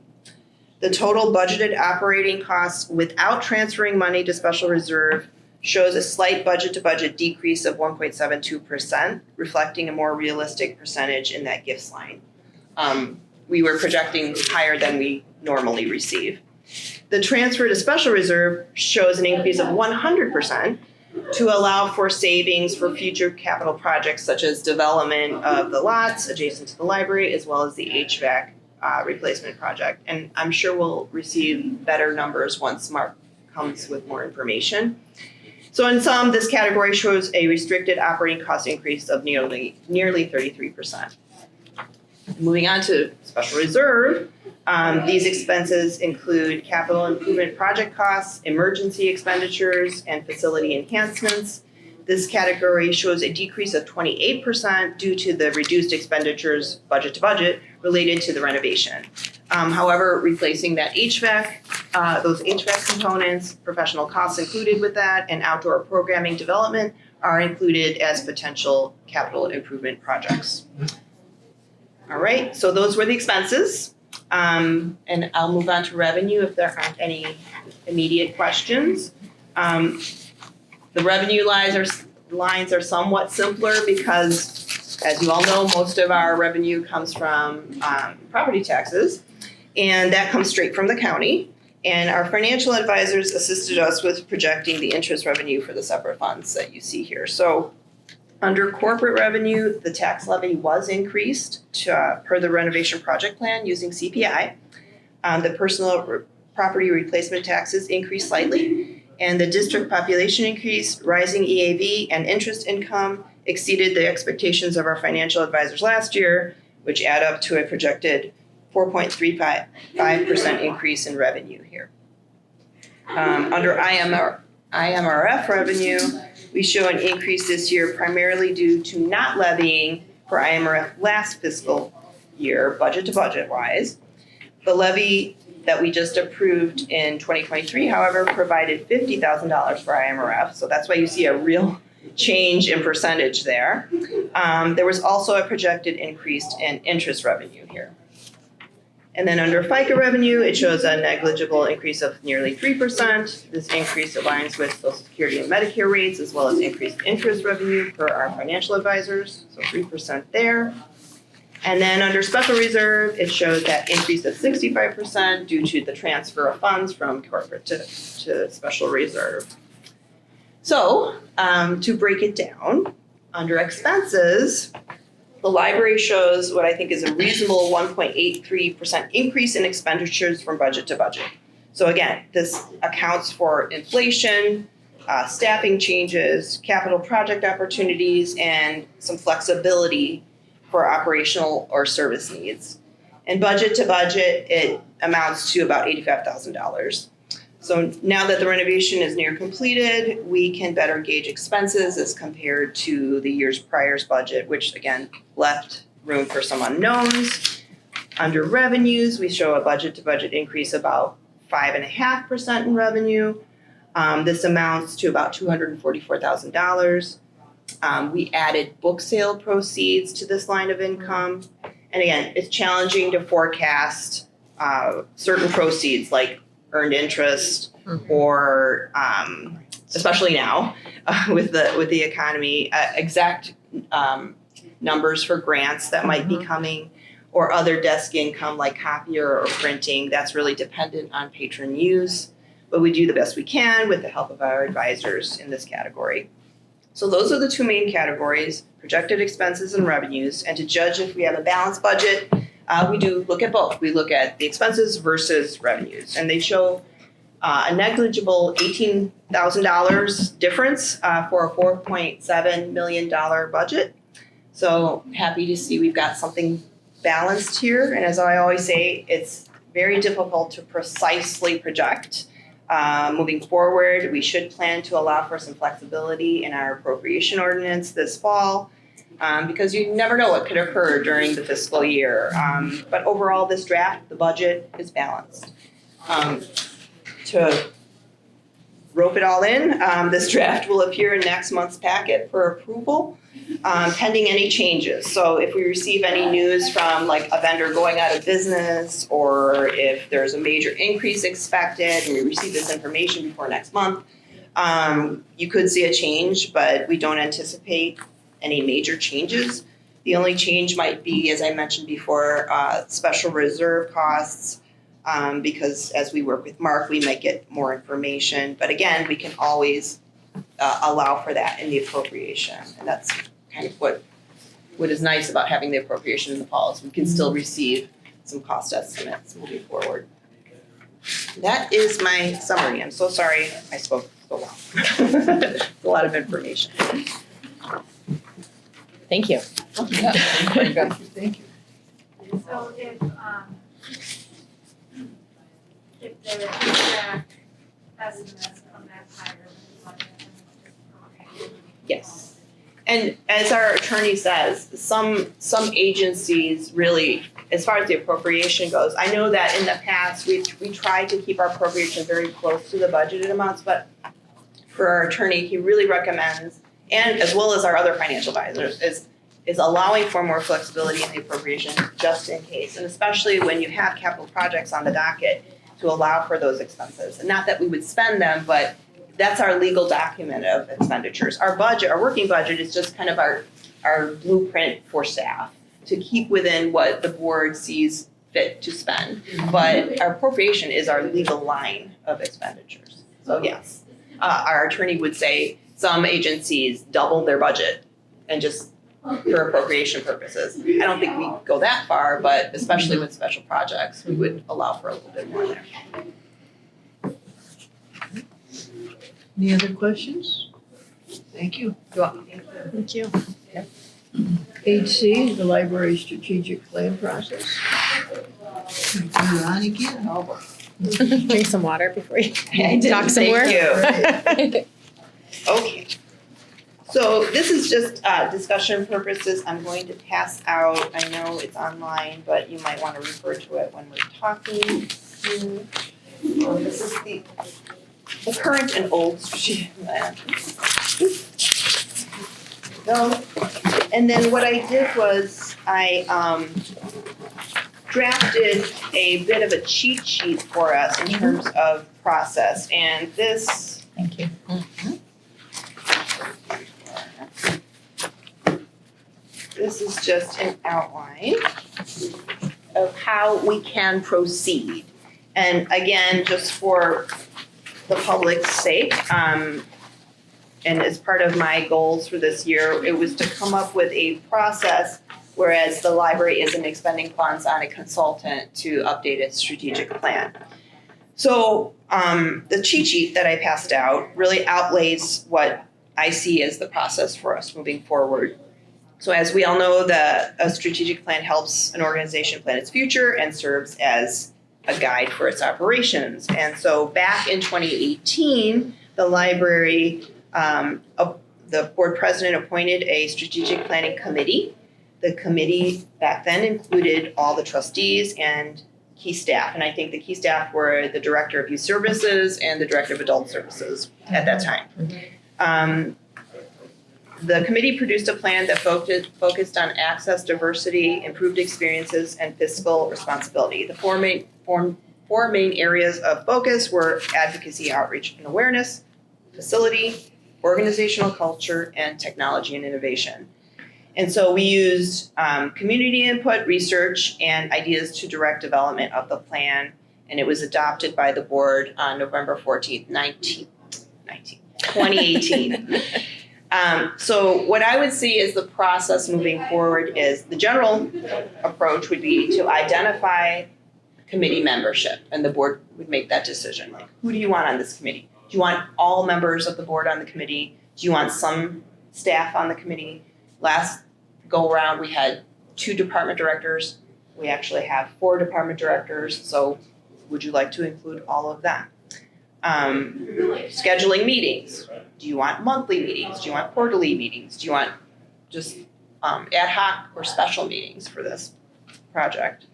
[SPEAKER 8] The total budgeted operating costs without transferring money to special reserve shows a slight budget to budget decrease of 1.72%, reflecting a more realistic percentage in that gifts line. We were projecting higher than we normally receive. The transfer to special reserve shows an increase of 100% to allow for savings for future capital projects such as development of the lots adjacent to the library, as well as the HVAC replacement project. And I'm sure we'll receive better numbers once Mark comes with more information. So in sum, this category shows a restricted operating cost increase of nearly 33%. Moving on to special reserve, these expenses include capital improvement project costs, emergency expenditures, and facility enhancements. This category shows a decrease of 28% due to the reduced expenditures budget to budget related to the renovation. However, replacing that HVAC, those HVAC components, professional costs included with that, and outdoor programming development are included as potential capital improvement projects. All right, so those were the expenses. And I'll move on to revenue if there aren't any immediate questions. The revenue lines are somewhat simpler because, as you all know, most of our revenue comes from property taxes, and that comes straight from the county. And our financial advisors assisted us with projecting the interest revenue for the separate funds that you see here. So under corporate revenue, the tax levy was increased per the renovation project plan using CPI. The personal property replacement taxes increased slightly, and the district population increase, rising EAV, and interest income exceeded the expectations of our financial advisors last year, which add up to a projected 4.35% increase in revenue here. Under IMRF revenue, we show an increase this year primarily due to not levying for IMRF last fiscal year, budget to budget wise. The levy that we just approved in 2023, however, provided $50,000 for IMRF, so that's why you see a real change in percentage there. There was also a projected increase in interest revenue here. And then under FICA revenue, it shows a negligible increase of nearly 3%. This increase aligns with Social Security and Medicare rates, as well as increased interest revenue per our financial advisors, so 3% there. And then under special reserve, it shows that increase of 65% due to the transfer of funds from corporate to special reserve. So to break it down, under expenses, the library shows what I think is a reasonable 1.83% increase in expenditures from budget to budget. So again, this accounts for inflation, staffing changes, capital project opportunities, and some flexibility for operational or service needs. And budget to budget, it amounts to about $85,000. So now that the renovation is near completed, we can better gauge expenses as compared to the year's prior's budget, which again left room for some unknowns. Under revenues, we show a budget to budget increase about 5.5% in revenue. This amounts to about $244,000. We added book sale proceeds to this line of income. And again, it's challenging to forecast certain proceeds like earned interest or especially now with the economy, exact numbers for grants that might be coming or other desk income like copier or printing. That's really dependent on patron use, but we do the best we can with the help of our advisors in this category. So those are the two main categories, projected expenses and revenues. And to judge if we have a balanced budget, we do look at both. We look at the expenses versus revenues. And they show a negligible $18,000 difference for a $4.7 million budget. So happy to see we've got something balanced here. And as I always say, it's very difficult to precisely project. Moving forward, we should plan to allow for some flexibility in our appropriation ordinance this fall because you never know what could occur during the fiscal year. But overall, this draft, the budget is balanced. To rope it all in, this draft will appear in next month's packet for approval, pending any changes. So if we receive any news from like a vendor going out of business, or if there's a major increase expected and we receive this information before next month, you could see a change, but we don't anticipate any major changes. The only change might be, as I mentioned before, special reserve costs, because as we work with Mark, we might get more information. But again, we can always allow for that in the appropriation. And that's kind of what is nice about having the appropriation in the fall is we can still receive some cost estimates moving forward. That is my summary. I'm so sorry I spoke so long. It's a lot of information.
[SPEAKER 3] Thank you.
[SPEAKER 1] Very good. Thank you.
[SPEAKER 11] So if the exact estimates come back higher than the budget, then it's just.
[SPEAKER 8] Yes. And as our attorney says, some agencies really, as far as the appropriation goes, I know that in the past, we tried to keep our appropriation very close to the budgeted amounts, but for our attorney, he really recommends, and as well as our other financial advisors, is allowing for more flexibility in the appropriation just in case, and especially when you have capital projects on the docket to allow for those expenses. And not that we would spend them, but that's our legal document of expenditures. Our budget, our working budget is just kind of our blueprint for staff to keep within what the board sees fit to spend. But our appropriation is our legal line of expenditures. So yes, our attorney would say some agencies double their budget and just for appropriation purposes. I don't think we go that far, but especially with special projects, we would allow for a little bit more there.
[SPEAKER 1] Any other questions? Thank you.
[SPEAKER 3] Thank you.
[SPEAKER 1] 8C, the library strategic plan process. You're on again.
[SPEAKER 3] Drink some water before you
[SPEAKER 8] I did,
[SPEAKER 3] talk some more.
[SPEAKER 8] thank you. Okay. So this is just discussion purposes. I'm going to pass out, I know it's online, but you might want to refer to it when we're talking. This is the current and old strategic plan. No. And then what I did was I drafted a bit of a cheat sheet for us in terms of process. And this.
[SPEAKER 6] Thank you.
[SPEAKER 8] This is just an outline of how we can proceed. And again, just for the public's sake, and as part of my goals for this year, it was to come up with a process whereas the library isn't expending funds on a consultant to update its strategic plan. So the cheat sheet that I passed out really outlays what I see as the process for us moving forward. So as we all know, a strategic plan helps an organization plan its future and serves as a guide for its operations. And so back in 2018, the library, the board president appointed a strategic planning committee. The committee back then included all the trustees and key staff. And I think the key staff were the director of youth services and the director of adult services at that time. The committee produced a plan that focused on access, diversity, improved experiences, and fiscal responsibility. The four main areas of focus were advocacy, outreach, and awareness, facility, organizational culture, and technology and innovation. And so we used community input, research, and ideas to direct development of the plan, and it was adopted by the board on November 14th, 2018. So what I would see is the process moving forward is the general approach would be to identify committee membership, and the board would make that decision. Like, who do you want on this committee? Do you want all members of the board on the committee? Do you want some staff on the committee? Last go around, we had 2 department directors. We actually have 4 department directors. So would you like to include all of them? Scheduling meetings. Do you want monthly meetings? Do you want quarterly meetings? Do you want just ad hoc or special meetings for this project?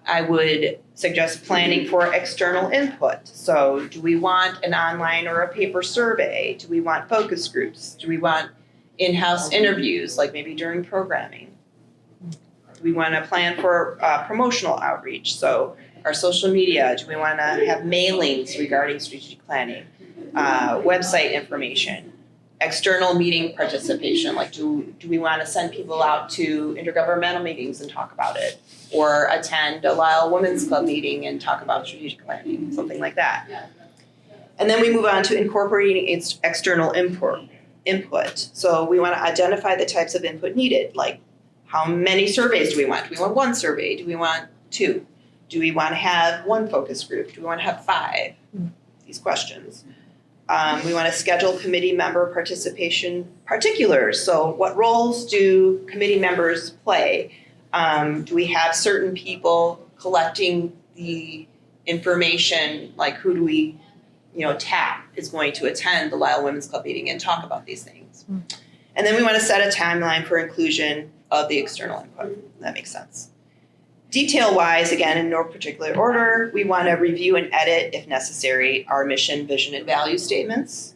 [SPEAKER 8] I would suggest planning for external input. So do we want an online or a paper survey? Do we want focus groups? Do we want in-house interviews, like maybe during programming? Do we want to plan for promotional outreach? So our social media, do we want to have mailings regarding strategic planning? Website information, external meeting participation, like do we want to send people out to intergovernmental meetings and talk about it? Or attend a Lisle Women's Club meeting and talk about strategic planning, something like that. And then we move on to incorporating external input. So we want to identify the types of input needed, like how many surveys do we want? Do we want 1 survey? Do we want 2? Do we want to have 1 focus group? Do we want to have 5? These questions. We want to schedule committee member participation particulars. So what roles do committee members play? Do we have certain people collecting the information, like who do we, tap is going to attend the Lisle Women's Club meeting and talk about these things. And then we want to set a timeline for inclusion of the external input. That makes sense. Detail-wise, again, in no particular order, we want to review and edit, if necessary, our mission, vision, and value statements.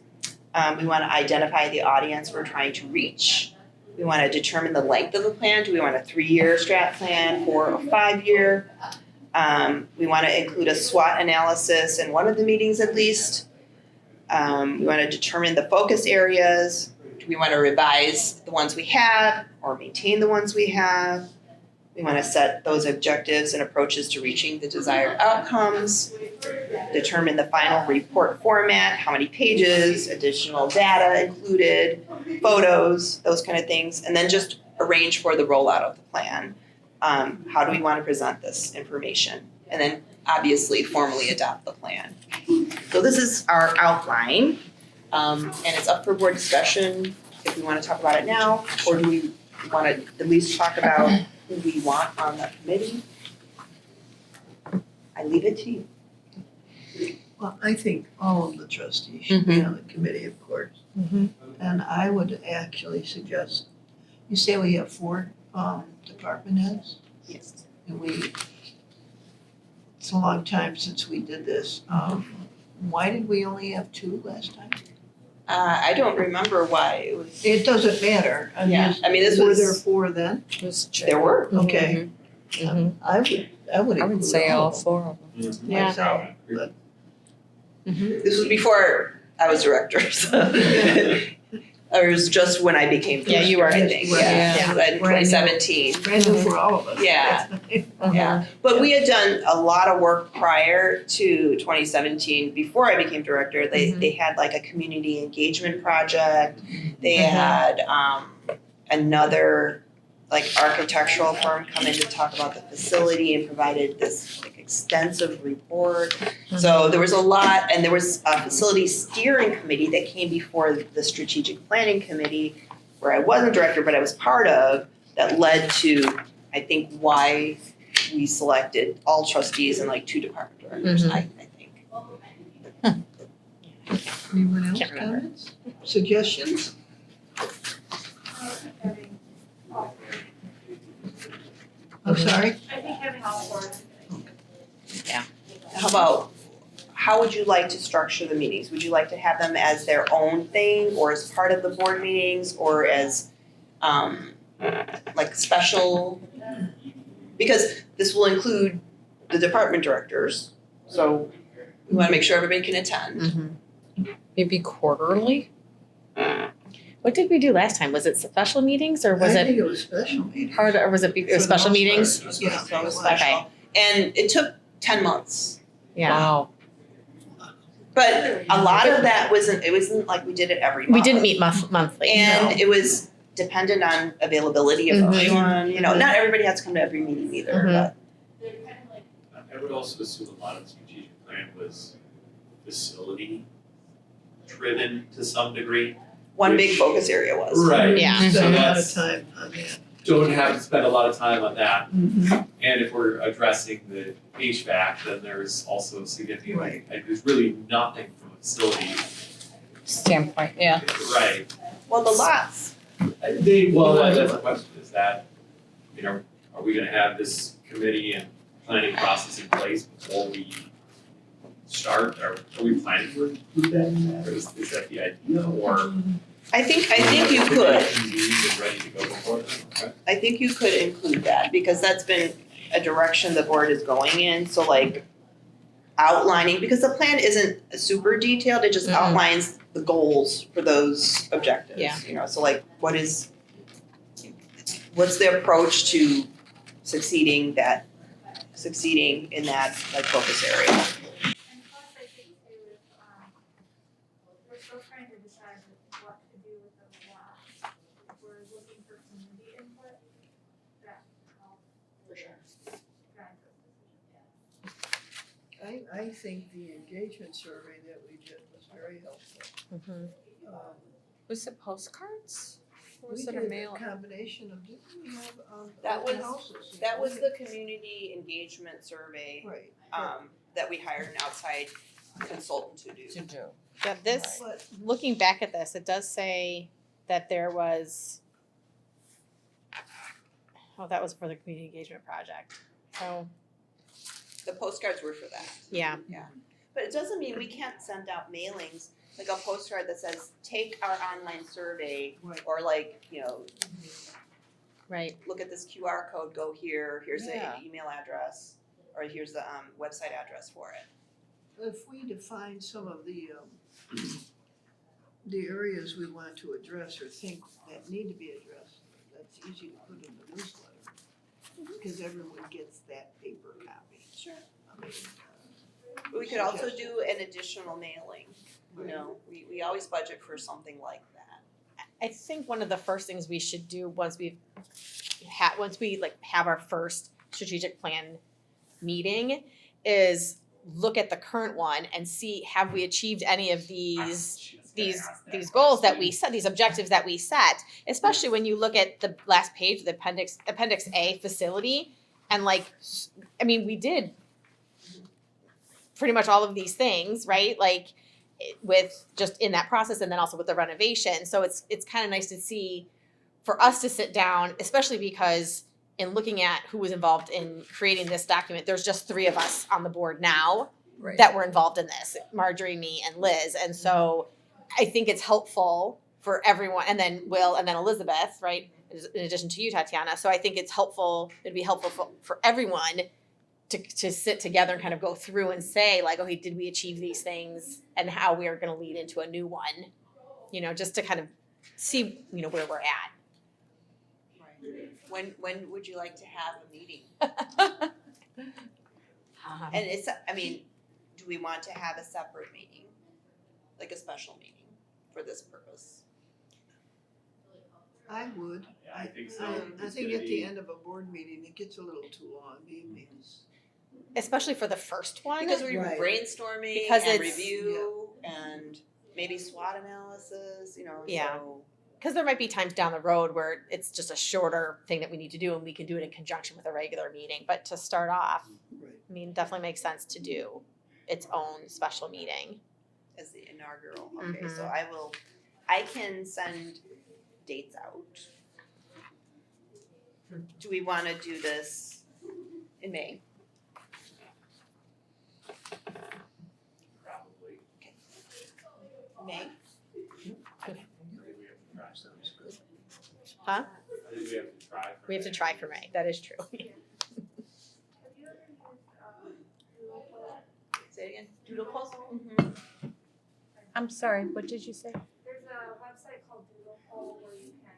[SPEAKER 8] We want to identify the audience we're trying to reach. We want to determine the length of the plan. Do we want a 3-year strat plan, 4 or 5-year? We want to include a SWOT analysis in one of the meetings at least. We want to determine the focus areas. Do we want to revise the ones we have or maintain the ones we have? We want to set those objectives and approaches to reaching the desired outcomes, determine the final report format, how many pages, additional data included, photos, those kind of things, and then just arrange for the rollout of the plan. How do we want to present this information? And then obviously formally adopt the plan. So this is our outline, and it's up for board discussion if we want to talk about it now, or do we want to at least talk about who we want on the committee? I leave it to you.
[SPEAKER 1] Well, I think all of the trustees should be on the committee, of course. And I would actually suggest, you say we have 4 department heads?
[SPEAKER 8] Yes.
[SPEAKER 1] And it's a long time since we did this. Why did we only have 2 last time?
[SPEAKER 8] I don't remember why it was.
[SPEAKER 1] It doesn't matter.
[SPEAKER 8] This
[SPEAKER 1] Were
[SPEAKER 8] was.
[SPEAKER 1] there 4 then?
[SPEAKER 8] There were.
[SPEAKER 1] Okay. I would
[SPEAKER 7] I would say
[SPEAKER 1] include
[SPEAKER 7] all
[SPEAKER 1] of them
[SPEAKER 7] 4 of them.
[SPEAKER 3] Yeah.
[SPEAKER 1] myself, but
[SPEAKER 8] This was before I was director, so. Or it was just when I became director,
[SPEAKER 3] Yeah, you were.
[SPEAKER 8] I think,
[SPEAKER 3] Yeah.
[SPEAKER 8] in 2017.
[SPEAKER 1] brand new for all of us.
[SPEAKER 8] Yeah. Yeah, but we had done a lot of work prior to 2017. Before I became director, they had like a community engagement project. They had another like architectural firm come in to talk about the facility and provided this like extensive report. So there was a lot, and there was a facility steering committee that came before the strategic planning committee where I wasn't director, but I was part of, that led to, I think, why we selected all trustees and like 2 department directors,
[SPEAKER 3] Mhm.
[SPEAKER 8] I think.
[SPEAKER 1] Anyone else
[SPEAKER 3] Can't remember.
[SPEAKER 1] comments, suggestions?
[SPEAKER 11] Having all four.
[SPEAKER 1] I'm sorry?
[SPEAKER 11] I think having all four.
[SPEAKER 8] How would you like to structure the meetings? Would you like to have them as their own thing, or as part of the board meetings, or as like special? Because this will include the department directors, so we wanna make sure everybody can attend.
[SPEAKER 7] Maybe quarterly?
[SPEAKER 3] What did we do last time? Was it special meetings or was
[SPEAKER 1] I
[SPEAKER 3] it
[SPEAKER 1] think it was special meetings.
[SPEAKER 3] part, or was it
[SPEAKER 1] For the
[SPEAKER 3] special
[SPEAKER 1] most
[SPEAKER 3] meetings?
[SPEAKER 1] part. Yeah,
[SPEAKER 8] So it was
[SPEAKER 3] Okay.
[SPEAKER 8] special. And it took 10 months.
[SPEAKER 3] Yeah.
[SPEAKER 7] Wow.
[SPEAKER 8] But a lot of that it wasn't like we did it every month.
[SPEAKER 3] We didn't meet monthly.
[SPEAKER 8] And it was dependent on availability of
[SPEAKER 3] Mhm.
[SPEAKER 8] everyone, not everybody has to come to every meeting either,
[SPEAKER 3] Mhm.
[SPEAKER 8] but.
[SPEAKER 11] They're kind of like
[SPEAKER 5] I would also assume a lot of the strategic plan was facility driven to some degree.
[SPEAKER 8] One big focus area was.
[SPEAKER 5] Right.
[SPEAKER 3] Yeah.
[SPEAKER 1] Spent
[SPEAKER 5] So
[SPEAKER 1] a lot of
[SPEAKER 5] that's,
[SPEAKER 1] time on that.
[SPEAKER 5] don't have to spend a lot of time on that.
[SPEAKER 1] Mhm.
[SPEAKER 5] And if we're addressing the HVAC, then there's also significant,
[SPEAKER 1] Right.
[SPEAKER 5] like, there's really nothing from a facility,
[SPEAKER 7] Standpoint, yeah.
[SPEAKER 5] right?
[SPEAKER 8] Well, the lots,
[SPEAKER 5] That's the question, is that, are we gonna have this committee and planning process in place before we start, or are we planning to include that in that, or is that the idea, or?
[SPEAKER 8] I think you could,
[SPEAKER 5] Convened and ready to go before then, okay?
[SPEAKER 8] I think you could include that, because that's been a direction the board is going in, so like outlining, because the plan isn't super detailed, it just
[SPEAKER 3] Mhm.
[SPEAKER 8] outlines the goals for those objectives,
[SPEAKER 3] Yeah.
[SPEAKER 8] so like what's the approach to succeeding in that like focus area.
[SPEAKER 11] And plus, I think too, if, we're still trying to decide what to do with those lots. If we're looking for community input, that helps.
[SPEAKER 8] For sure.
[SPEAKER 11] Drive those decisions.
[SPEAKER 1] I think the engagement survey that we did was very helpful.
[SPEAKER 3] Mhm.
[SPEAKER 7] Was it postcards? Or
[SPEAKER 1] We
[SPEAKER 7] was it
[SPEAKER 1] did
[SPEAKER 7] a
[SPEAKER 1] a
[SPEAKER 7] mail?
[SPEAKER 1] combination of, didn't we have,
[SPEAKER 8] That
[SPEAKER 1] open
[SPEAKER 8] was-
[SPEAKER 1] houses?
[SPEAKER 8] That was the community engagement survey,
[SPEAKER 1] Right.
[SPEAKER 8] that we hired an outside consultant to do.
[SPEAKER 7] To do.
[SPEAKER 3] Yeah, this,
[SPEAKER 1] But
[SPEAKER 3] looking back at this, it does say that there was, that was for the community engagement project. So,
[SPEAKER 8] The postcards were for that.
[SPEAKER 3] yeah.
[SPEAKER 8] But it doesn't mean we can't send out mailings, like a postcard that says, take our online survey,
[SPEAKER 1] Right.
[SPEAKER 8] or like,
[SPEAKER 3] Right.
[SPEAKER 8] look at this QR code, go here, here's
[SPEAKER 7] Yeah.
[SPEAKER 8] the email address, or here's the website address for it.
[SPEAKER 1] if we define some of the areas we want to address or think that need to be addressed, that's easy to put in the newsletter. Because everyone gets that paper copy.
[SPEAKER 8] Sure.
[SPEAKER 1] I mean,
[SPEAKER 8] But we could also do an additional mailing, we always budget for something like that.
[SPEAKER 3] I think one of the first things we should do once we have our first strategic plan meeting is look at the current one and see, have we achieved any of these goals that we set, these objectives that we set, especially when you look at the last page, the appendix A facility, and we did pretty much all of these things, right? Like with just in that process, and then also with the renovation. So it's kind of nice to see, for us to sit down, especially because in looking at who was involved in creating this document, there's just 3 of us on the board now
[SPEAKER 7] Right.
[SPEAKER 3] that were involved in this, Marjorie, me, and Liz. And so I think it's helpful for everyone, and then Will, and then Elizabeth, right? In addition to you, Tatiana. So I think it'd be helpful for everyone to sit together and kind of go through and say like, okay, did we achieve these things, and how we are gonna lead into a new one, just to kind of see, where we're at.
[SPEAKER 8] When would you like to have a meeting?
[SPEAKER 3] Um,
[SPEAKER 8] And do we want to have a separate meeting? Like a special meeting for this purpose?
[SPEAKER 1] I would.
[SPEAKER 5] Yeah, I think so.
[SPEAKER 1] I think at the end of a board meeting, it gets a little too long, the evenings.
[SPEAKER 3] especially for the first one.
[SPEAKER 8] Because we're
[SPEAKER 1] Right.
[SPEAKER 8] brainstorming
[SPEAKER 3] Because
[SPEAKER 8] and
[SPEAKER 3] it's-
[SPEAKER 8] review and maybe SWOT analysis,
[SPEAKER 3] Yeah.
[SPEAKER 8] so
[SPEAKER 3] because there might be times down the road where it's just a shorter thing that we need to do and we can do it in conjunction with a regular meeting. But to start off,
[SPEAKER 1] Right.
[SPEAKER 3] I mean, definitely makes sense to do its own special meeting.
[SPEAKER 8] As the inaugural, okay, so
[SPEAKER 3] Mhm.
[SPEAKER 8] I can send dates out. Do we wanna do this in May?
[SPEAKER 5] Probably.
[SPEAKER 8] May?
[SPEAKER 5] I think we have to try.
[SPEAKER 1] Sounds good.
[SPEAKER 3] Huh?
[SPEAKER 5] I think we have to try.
[SPEAKER 3] We have to try for May. That is true.
[SPEAKER 11] Have you ever used, Google?
[SPEAKER 8] Say it again, doodle polls?
[SPEAKER 6] I'm sorry, what did you say?
[SPEAKER 11] There's a website called Doodle Poll where you can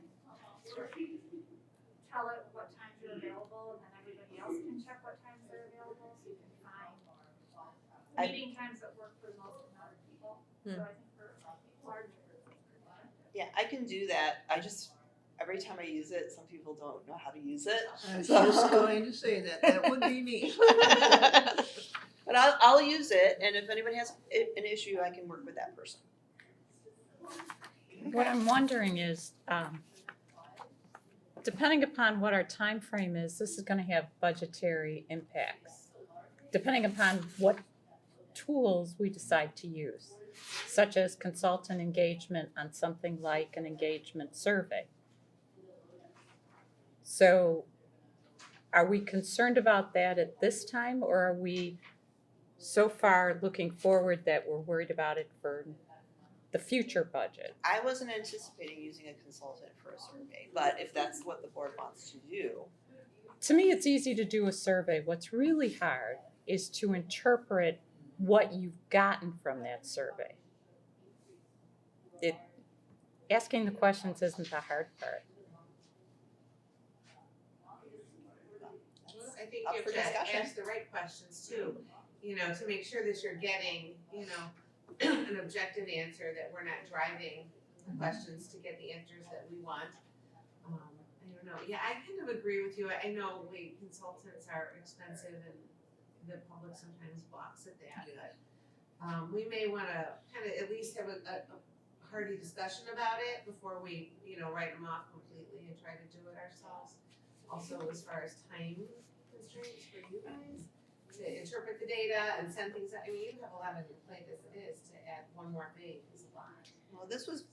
[SPEAKER 11] tell it what times you're available and then everybody else can check what times they're available so you can find meeting times that work for the most amount of people. So I think for large groups, it's pretty effective.
[SPEAKER 8] Yeah, I can do that, I just, every time I use it, some people don't know how to use it.
[SPEAKER 1] I was just going to say that would be me.
[SPEAKER 8] But I'll use it, and if anybody has an issue, I can work with that person.
[SPEAKER 6] What I'm wondering is, depending upon what our time frame is, this is gonna have budgetary impacts. Depending upon what tools we decide to use, such as consultant engagement on something like an engagement survey. So are we concerned about that at this time, or are we so far looking forward that we're worried about it for the future budget?
[SPEAKER 8] I wasn't anticipating using a consultant for a survey, but if that's what the board wants to do.
[SPEAKER 6] To me, it's easy to do a survey. What's really hard is to interpret what you've gotten from that survey. Asking the questions isn't the hard part.
[SPEAKER 9] I think
[SPEAKER 8] Up
[SPEAKER 9] you
[SPEAKER 8] for
[SPEAKER 9] have to
[SPEAKER 8] discussion.
[SPEAKER 9] ask the right questions too, to make sure that you're getting, an objective answer, that we're not driving the questions to get the answers that we want. I don't know, yeah, I kind of agree with you, I know consultants are expensive and the public sometimes balks at that, but we may wanna kind of at least have a hearty discussion about it before we, write them off completely and try to do it ourselves. Also, as far as time constraints for you guys, to interpret the data and send things out, you have a lot on your plate as it is, to add one more thing is a lot.
[SPEAKER 8] Well, this was,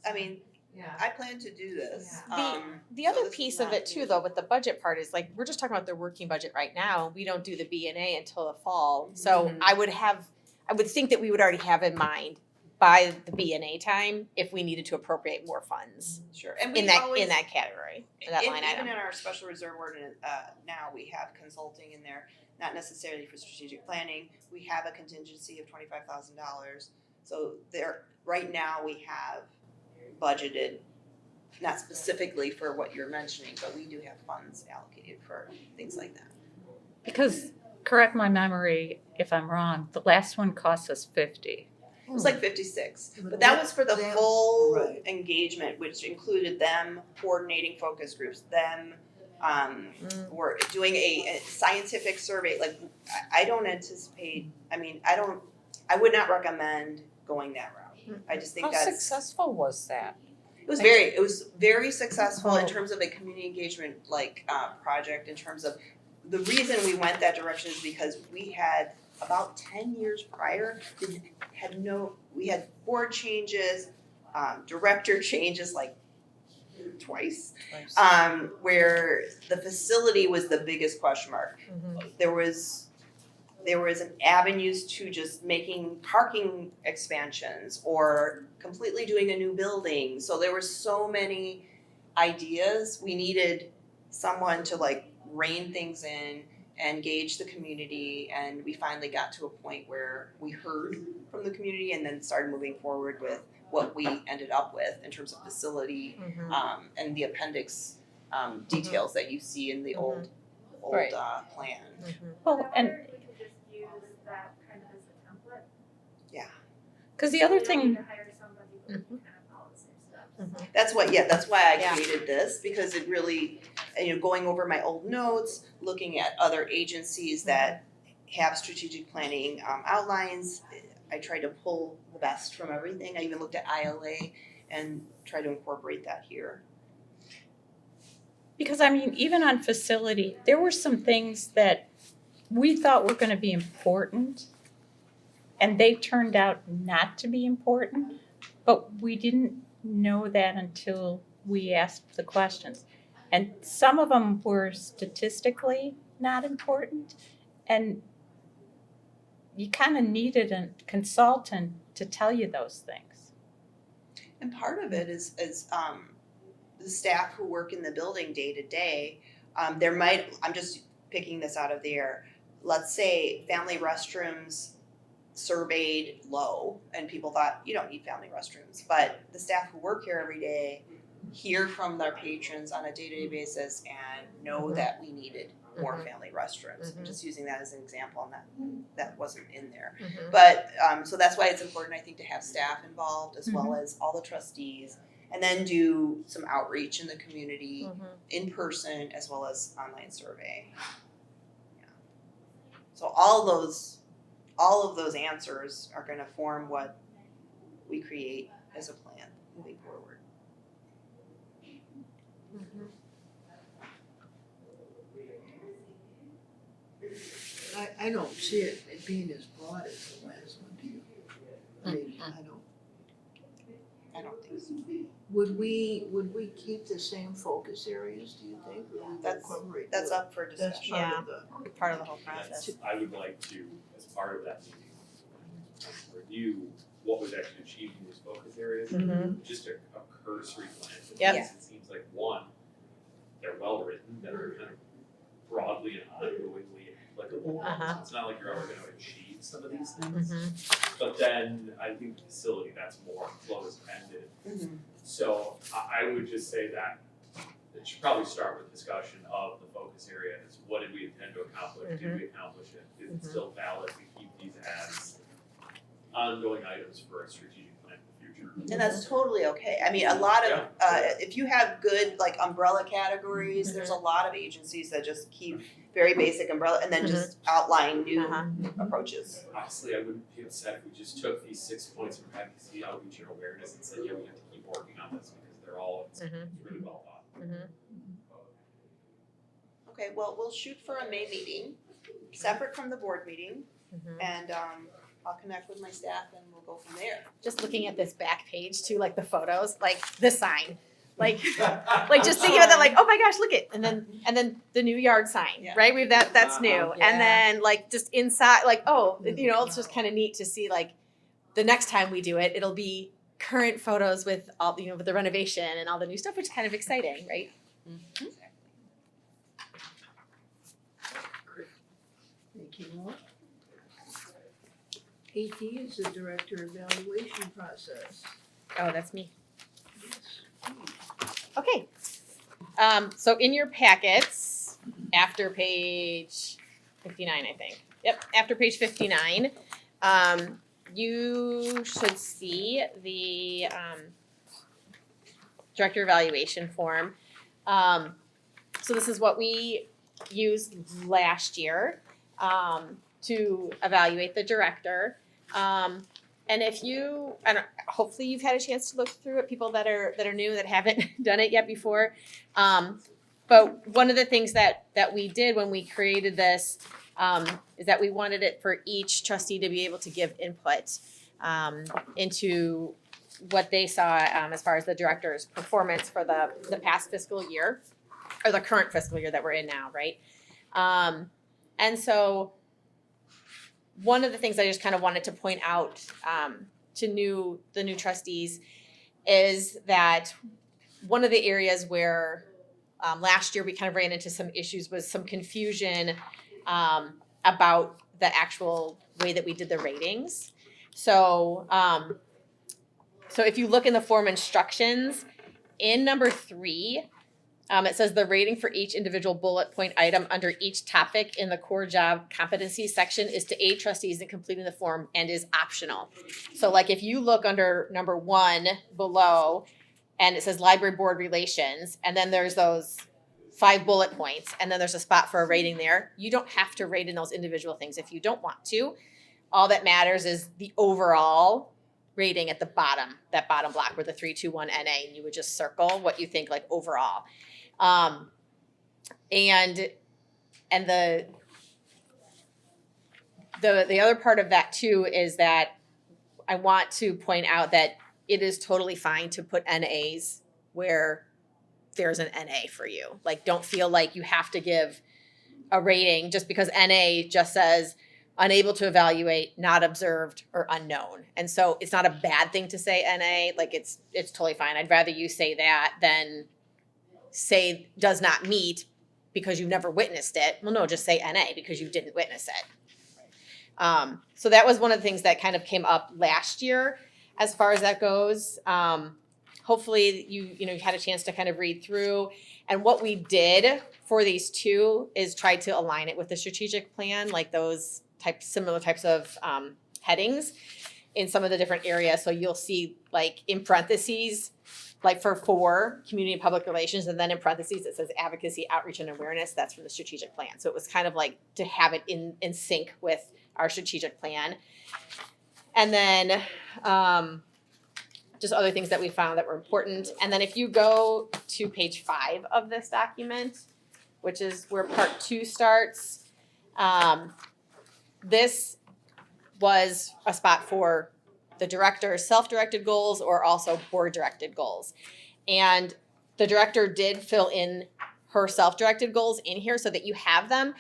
[SPEAKER 9] Yeah.
[SPEAKER 8] I plan to do this.
[SPEAKER 3] The
[SPEAKER 8] So
[SPEAKER 3] other
[SPEAKER 8] this is
[SPEAKER 3] piece of
[SPEAKER 8] not
[SPEAKER 3] it too,
[SPEAKER 8] new.
[SPEAKER 3] though, with the budget part is like, we're just talking about the working budget right now. We don't do the B&A until the fall. So
[SPEAKER 8] Mhm.
[SPEAKER 3] I would think that we would already have in mind by the B&A time if we needed to appropriate more funds
[SPEAKER 8] Sure, and
[SPEAKER 3] in
[SPEAKER 8] we've
[SPEAKER 3] that
[SPEAKER 8] always,
[SPEAKER 3] category, in that line item.
[SPEAKER 8] even in our special reserve ordinance, now we have consulting in there, not necessarily for strategic planning. We have a contingency of $25,000. So right now we have budgeted, not specifically for what you're mentioning, but we do have funds allocated for things like that.
[SPEAKER 6] Because, correct my memory if I'm wrong, the last one cost us $50.
[SPEAKER 8] It was like 56,
[SPEAKER 1] But
[SPEAKER 8] but that was for the
[SPEAKER 1] that-
[SPEAKER 8] full
[SPEAKER 1] right.
[SPEAKER 8] engagement, which included them coordinating focus groups, them were doing a scientific survey. Like, I don't anticipate, I would not recommend going that route. I just think
[SPEAKER 7] How
[SPEAKER 8] that's,
[SPEAKER 7] successful was that?
[SPEAKER 8] it was very successful in terms of a community engagement project, in terms of, the reason we went that direction is because we had about 10 years prior, we had board changes, director changes like twice, where the facility was the biggest question mark. There was an avenues to just making parking expansions or completely doing a new building. So there were so many ideas. We needed someone to rein things in and gauge the community, and we finally got to a point where we heard from the community and then started moving forward with what we ended up with in terms of facility and the appendix details that you see in the old
[SPEAKER 7] Right.
[SPEAKER 8] plan.
[SPEAKER 6] Well, and
[SPEAKER 11] Whether we could just use that kind of as a template.
[SPEAKER 6] because the other
[SPEAKER 11] We don't need
[SPEAKER 6] thing,
[SPEAKER 11] to hire somebody who can kind of follow the same steps.
[SPEAKER 8] That's why I
[SPEAKER 3] Yeah.
[SPEAKER 8] created this, because it really, going over my old notes, looking at other agencies that have strategic planning outlines, I tried to pull the best from everything. I even looked at ILA and try to incorporate that here.
[SPEAKER 6] Because I mean, even on facility, there were some things that we thought were gonna be important, and they turned out not to be important, but we didn't know that until we asked the questions. And some of them were statistically not important, and you kind of needed a consultant to tell you those things.
[SPEAKER 8] And part of it is the staff who work in the building day to day, I'm just picking this out of the air. Let's say family restrooms surveyed low and people thought, you don't need family restrooms. But the staff who work here every day hear from their patrons on a day-to-day basis and know that we needed more family restrooms. I'm just using that as an example, and that wasn't in there. But so that's why it's important, I think, to have staff involved as well as all the trustees, and then do some outreach in the community in person as well as online survey. Yeah. So all of those answers are going to form what we create as a plan moving forward.
[SPEAKER 1] I don't see it being as broad as the last one, do you? I mean,
[SPEAKER 8] I don't think so.
[SPEAKER 1] would we keep the same focus areas, do you think? Or would we incorporate
[SPEAKER 8] That's
[SPEAKER 1] what-
[SPEAKER 8] up for
[SPEAKER 1] That's
[SPEAKER 8] discussion.
[SPEAKER 1] part of the,
[SPEAKER 3] Part of the whole process.
[SPEAKER 5] I would like to, as part of that meeting, review what was actually achieved in these focus areas. Just a cursory glance at
[SPEAKER 3] Yep.
[SPEAKER 5] these. It seems like one, they're well written, that are kind of broadly and ongoingly applicable.
[SPEAKER 3] Uh-huh.
[SPEAKER 5] It's not like you're ever gonna achieve some of these things. But then I think facility, that's more closed-ended. So I would just say that it should probably start with discussion of the focus areas. What did we intend to accomplish? Did we accomplish it? Is it still valid to keep these as ongoing items for a strategic plan in the future?
[SPEAKER 8] And that's totally okay. I mean, a lot of, if you have good like umbrella categories, there's a lot of agencies that just keep very basic umbrella and then just outline new approaches.
[SPEAKER 5] Honestly, I wouldn't be upset if we just took these 6 points from advocacy, outreach, and awareness and said, yeah, we have to keep working on this because they're all, it's really well thought.
[SPEAKER 8] Okay, well, we'll shoot for a May meeting, separate from the board meeting, and I'll connect with my staff and we'll go from there.
[SPEAKER 3] Just looking at this back page too, like the photos, like the sign, like just thinking about that, like, oh my gosh, look it, and then the new yard sign, right? We've that's new, and then like just inside, like, oh, you know, it's just kind of neat to see like the next time we do it, it'll be current photos with all, you know, with the renovation and all the new stuff, which is kind of exciting, right?
[SPEAKER 1] thank you, Laura. AT is the director evaluation process.
[SPEAKER 3] Oh, that's me.
[SPEAKER 1] Yes.
[SPEAKER 3] Okay. So in your packets, after page 59, I think. Yep, after page 59, you should see the director evaluation form. So this is what we used last year to evaluate the director. And if you, hopefully you've had a chance to look through it, people that are new that haven't done it yet before. But one of the things that we did when we created this is that we wanted it for each trustee to be able to give input into what they saw as far as the director's performance for the past fiscal year, or the current fiscal year that we're in now, right? And so one of the things I just kind of wanted to point out to the new trustees is that one of the areas where last year we kind of ran into some issues was some confusion about the actual way that we did the ratings. So if you look in the form instructions, in number 3, it says the rating for each individual bullet point item under each topic in the core job competency section is to aid trustees in completing the form and is optional. So like if you look under number 1 below and it says library board relations, and then there's those 5 bullet points, and then there's a spot for a rating there, you don't have to rate in those individual things if you don't want to. All that matters is the overall rating at the bottom, that bottom block where the 3, 2, 1 NA, and you would just circle what you think like overall. And the other part of that too is that I want to point out that it is totally fine to put NAs where there's an NA for you. Like, don't feel like you have to give a rating just because NA just says unable to evaluate, not observed, or unknown. And so it's not a bad thing to say NA. Like, it's totally fine. I'd rather you say that than say does not meet because you never witnessed it. Well, no, just say NA because you didn't witness it. So that was one of the things that kind of came up last year as far as that goes. Hopefully you had a chance to kind of read through. And what we did for these two is try to align it with the strategic plan, like those similar types of headings in some of the different areas. So you'll see like in parentheses, like for 4, community and public relations, and then in parentheses it says advocacy, outreach, and awareness. That's from the strategic plan. So it was kind of like to have it in sync with our strategic plan. And then just other things that we found that were important. And then if you go to page 5 of this document, which is where part 2 starts, this was a spot for the director's self-directed goals or also board-directed goals. And the director did fill in her self-directed goals in here so that you have them.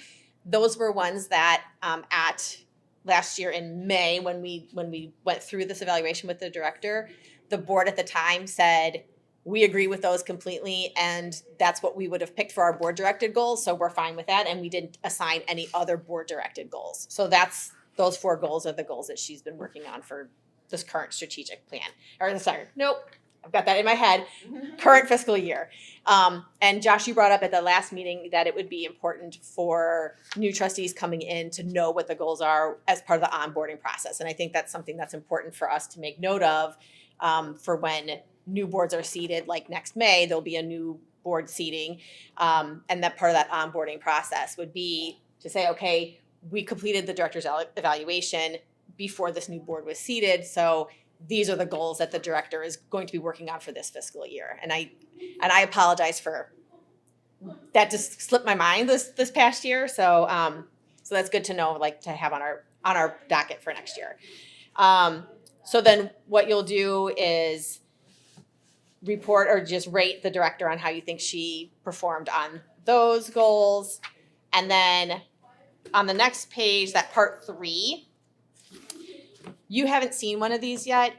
[SPEAKER 3] Those were ones that at last year in May, when we went through this evaluation with the director, the board at the time said, we agree with those completely, and that's what we would have picked for our board-directed goals, so we're fine with that, and we didn't assign any other board-directed goals. So those 4 goals are the goals that she's been working on for this current strategic plan. Or sorry, nope, I've got that in my head, current fiscal year. And Josh, you brought up at the last meeting that it would be important for new trustees coming in to know what the goals are as part of the onboarding process. And I think that's something that's important for us to make note of for when new boards are seated, like next May, there'll be a new board seating. And that part of that onboarding process would be to say, okay, we completed the director's evaluation before this new board was seated. So these are the goals that the director is going to be working on for this fiscal year. And I apologize for that, just slipped my mind this past year. So so that's good to know, like to have on our docket for next year. So then what you'll do is report or just rate the director on how you think she performed on those goals. And then on the next page, that part 3, you haven't seen one of these yet.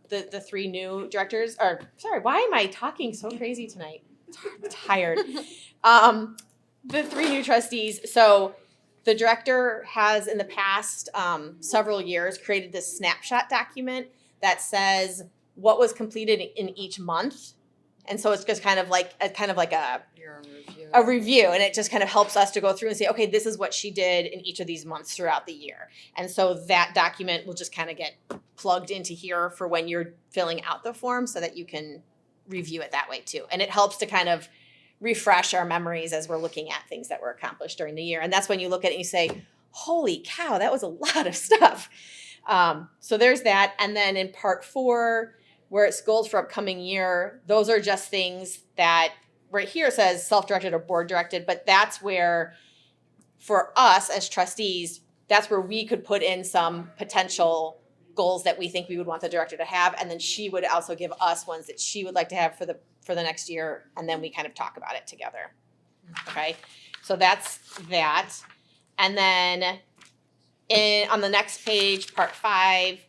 [SPEAKER 3] The 3 new directors are, sorry, why am I talking so crazy tonight? I'm tired. The 3 new trustees. So the director has in the past several years created this snapshot document that says what was completed in each month. And so it's just kind of like a review, and it just kind of helps us to go through and say, okay, this is what she did in each of these months throughout the year. And so that document will just kind of get plugged into here for when you're filling out the form so that you can review it that way too. And it helps to kind of refresh our memories as we're looking at things that were accomplished during the year. And that's when you look at it and you say, holy cow, that was a lot of stuff. So there's that. And then in part 4, where it's goals for upcoming year, those are just things that right here says self-directed or board-directed, but that's where, for us as trustees, that's where we could put in some potential goals that we think we would want the director to have, and then she would also give us ones that she would like to have for the next year, and then we kind of talk about it together. Okay, so that's that. And then on the next page, part 5,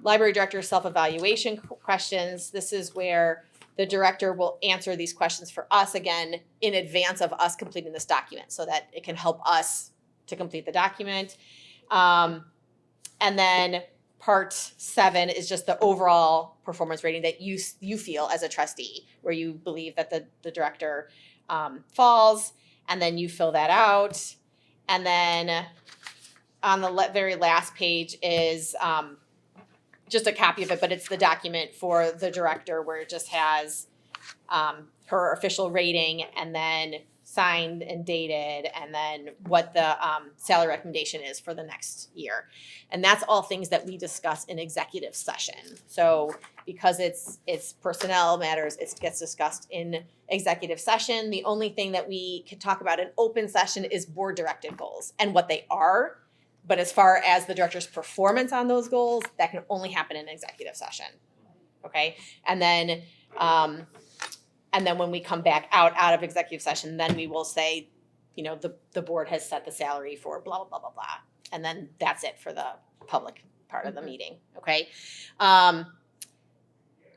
[SPEAKER 3] library director self-evaluation questions. This is where the director will answer these questions for us again in advance of us completing this document so that it can help us to complete the document. And then part 7 is just the overall performance rating that you feel as a trustee, where you believe that the director falls, and then you fill that out. And then on the very last page is just a copy of it, but it's the document for the director where it just has her official rating and then signed and dated, and then what the salary recommendation is for the next year. And that's all things that we discuss in executive session. So because it's personnel matters, it gets discussed in executive session. The only thing that we can talk about in open session is board directed goals and what they are. But as far as the director's performance on those goals, that can only happen in executive session. Okay, and then when we come back out of executive session, then we will say, you know, the board has set the salary for blah, blah, blah, blah, blah. And then that's it for the public part of the meeting, okay?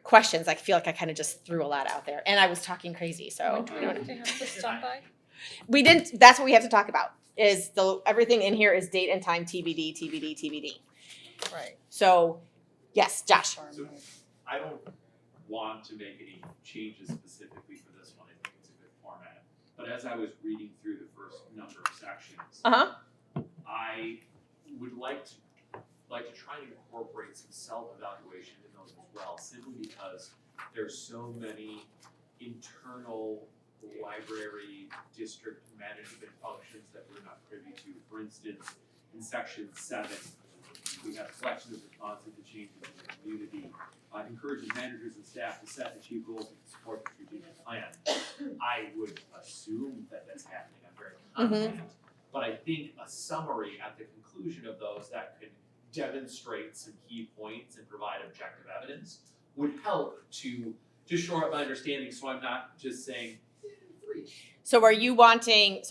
[SPEAKER 3] Questions, I feel like I kind of just threw a lot out there. And I was talking crazy, so.
[SPEAKER 6] When do we have to have this done by?
[SPEAKER 3] We didn't, that's what we have to talk about, is everything in here is date and time TBD, TBD, TBD.
[SPEAKER 6] Right.
[SPEAKER 3] So, yes, Josh.
[SPEAKER 5] So I don't want to make any changes specifically for this one. I think it's a good format. But as I was reading through the first number of sections, I would like to try and incorporate some self-evaluation in those as well, simply because there's so many internal library district management functions that we're not privy to. For instance, in section 7, we have collection of responses to changes in the community, encourages managers and staff to set and achieve goals and support the strategic plan. I would assume that that's happening. I'm very confident. But I think a summary at the conclusion of those that could demonstrate some key points and provide objective evidence would help to shore up my understanding, so I'm not just saying 3.
[SPEAKER 3] So are you wanting,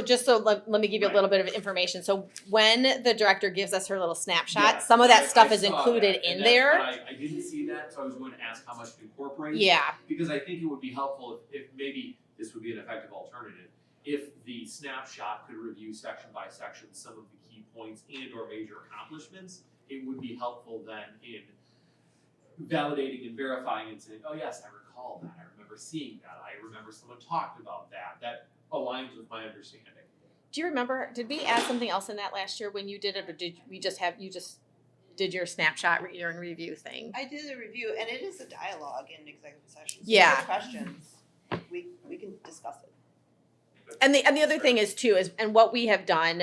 [SPEAKER 3] just so let me give you a little bit of information. So when the director gives us her little snapshot, some of that stuff is included in there.
[SPEAKER 5] I didn't see that, so I was going to ask how much to incorporate.
[SPEAKER 3] Yeah.
[SPEAKER 5] Because I think it would be helpful if maybe this would be an effective alternative. If the snapshot could review section by section some of the key points and or major accomplishments, it would be helpful then in validating and verifying and saying, oh yes, I recall that, I remember seeing that, I remember someone talked about that. That aligns with my understanding.
[SPEAKER 3] Do you remember, did we add something else in that last year when you did it, or did we just have, you just did your snapshot year in review thing?
[SPEAKER 8] I did a review, and it is a dialogue in executive session. So
[SPEAKER 3] Yeah.
[SPEAKER 8] if you have questions, we can discuss it.
[SPEAKER 3] And the other thing is too, and what we have done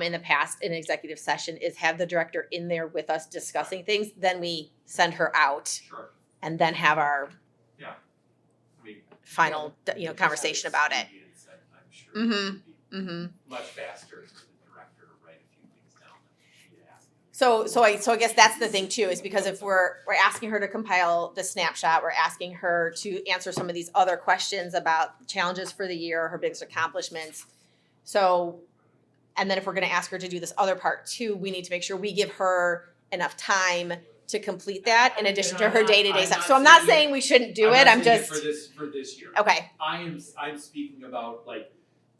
[SPEAKER 3] in the past in executive session is have the director in there with us discussing things, then we send her out
[SPEAKER 5] Sure.
[SPEAKER 3] and then have our
[SPEAKER 5] I mean,
[SPEAKER 3] final, conversation about it.
[SPEAKER 5] I'm sure it would be
[SPEAKER 3] Mm-hmm.
[SPEAKER 5] much faster for the director to write a few things down than me to ask.
[SPEAKER 3] So I guess that's the thing too, is because if we're asking her to compile the snapshot, we're asking her to answer some of these other questions about challenges for the year, her biggest accomplishments. So, and then if we're gonna ask her to do this other part too, we need to make sure we give her enough time to complete that in addition to her day-to-day stuff. So I'm not saying we shouldn't do it, I'm just.
[SPEAKER 5] For this year.
[SPEAKER 3] Okay,
[SPEAKER 5] I'm speaking about, like,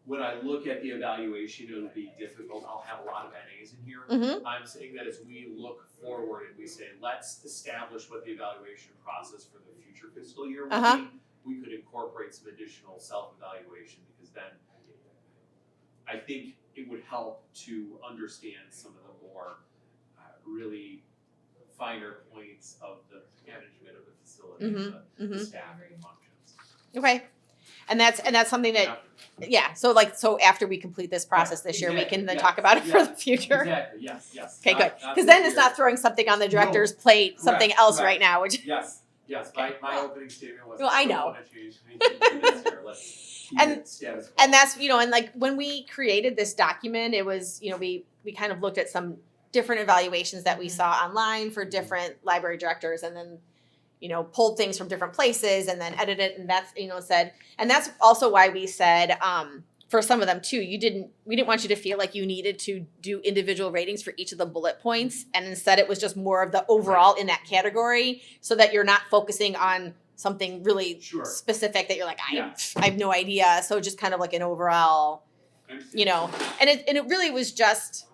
[SPEAKER 5] when I look at the evaluation, it'll be difficult, I'll have a lot of NAs in here.
[SPEAKER 3] Mhm.
[SPEAKER 5] I'm saying that as we look forward and we say, let's establish what the evaluation process for the future fiscal year will be, we could incorporate some additional self-evaluation, because then I think it would help to understand some of the more really finer points of the management of the facility, the staffing functions.
[SPEAKER 3] okay. And that's something that, so after we complete this process this year, we can then talk about it for the future.
[SPEAKER 5] Exactly, yes.
[SPEAKER 3] Okay, good.
[SPEAKER 5] Not
[SPEAKER 3] Because then
[SPEAKER 5] this
[SPEAKER 3] it's
[SPEAKER 5] year.
[SPEAKER 3] not throwing something on the director's plate, something else right now, which.
[SPEAKER 5] Yes,
[SPEAKER 3] Okay.
[SPEAKER 5] my opening statement was,
[SPEAKER 3] Well, I
[SPEAKER 5] don't
[SPEAKER 3] know.
[SPEAKER 5] wanna change anything for this year, let's keep it status quo.
[SPEAKER 3] And that's, and like when we created this document, it was, we kind of looked at some different evaluations that we saw online for different library directors, and then, pulled things from different places and then edited, and that's, said, and that's also why we said, for some of them too, we didn't want you to feel like you needed to do individual ratings for each of the bullet points, and instead it was just more of the overall in that category, so that you're not focusing on something really specific that you're like, I have no idea. So just kind of like an overall, and it really was just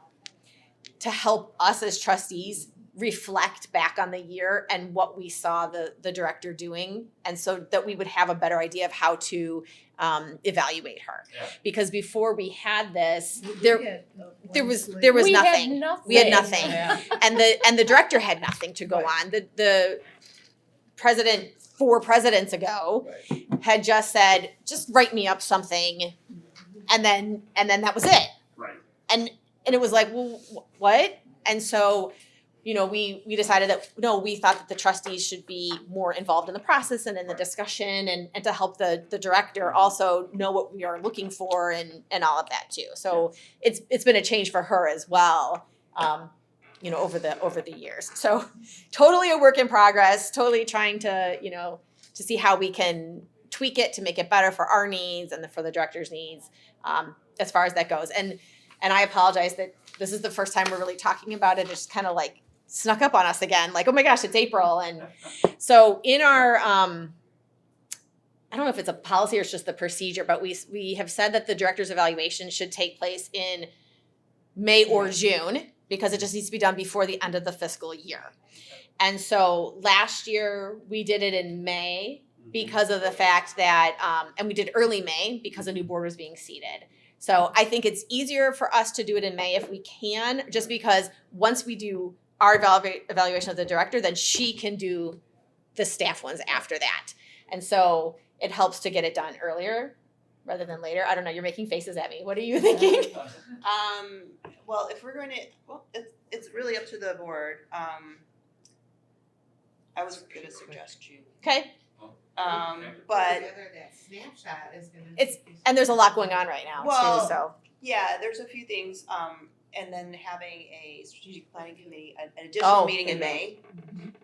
[SPEAKER 3] to help us as trustees reflect back on the year and what we saw the director doing, and so that we would have a better idea of how to evaluate her.
[SPEAKER 5] Yeah.
[SPEAKER 3] Because before we had this,
[SPEAKER 1] We
[SPEAKER 3] there was
[SPEAKER 6] We
[SPEAKER 3] nothing.
[SPEAKER 6] had nothing.
[SPEAKER 3] We had nothing.
[SPEAKER 6] Yeah.
[SPEAKER 3] And the director had nothing to go on. The president 4 presidents ago had just said, just write me up something, and then that was it.
[SPEAKER 5] Right.
[SPEAKER 3] And it was like, well, what? And so, you know, we decided that, no, we thought that the trustees should be more involved in the process and in the discussion, and to help the director also know what we are looking for and all of that too. So it's been a change for her as well, you know, over the years. So totally a work in progress, totally trying to, you know, to see how we can tweak it to make it better for our needs and for the director's needs, as far as that goes. And I apologize that this is the first time we're really talking about it. It just kind of like snuck up on us again, like, oh my gosh, it's April. And so in our, I don't know if it's a policy or it's just the procedure, but we have said that the director's evaluation should take place in May or June, because it just needs to be done before the end of the fiscal year. And so last year we did it in May because of the fact that, and we did early May because a new board was being seated. So I think it's easier for us to do it in May if we can, just because once we do our evaluation of the director, then she can do the staff ones after that. And so it helps to get it done earlier rather than later. I don't know, you're making faces at me. What are you thinking?
[SPEAKER 8] Well, if we're going to, well, it's really up to the board. I was going to suggest June.
[SPEAKER 3] Okay,
[SPEAKER 8] But
[SPEAKER 9] Together, that snapshot is gonna.
[SPEAKER 3] It's- and there's a lot going on right now
[SPEAKER 8] Well,
[SPEAKER 3] too, so.
[SPEAKER 8] yeah, there's a few things, and then having a strategic planning committee, an additional meeting in May.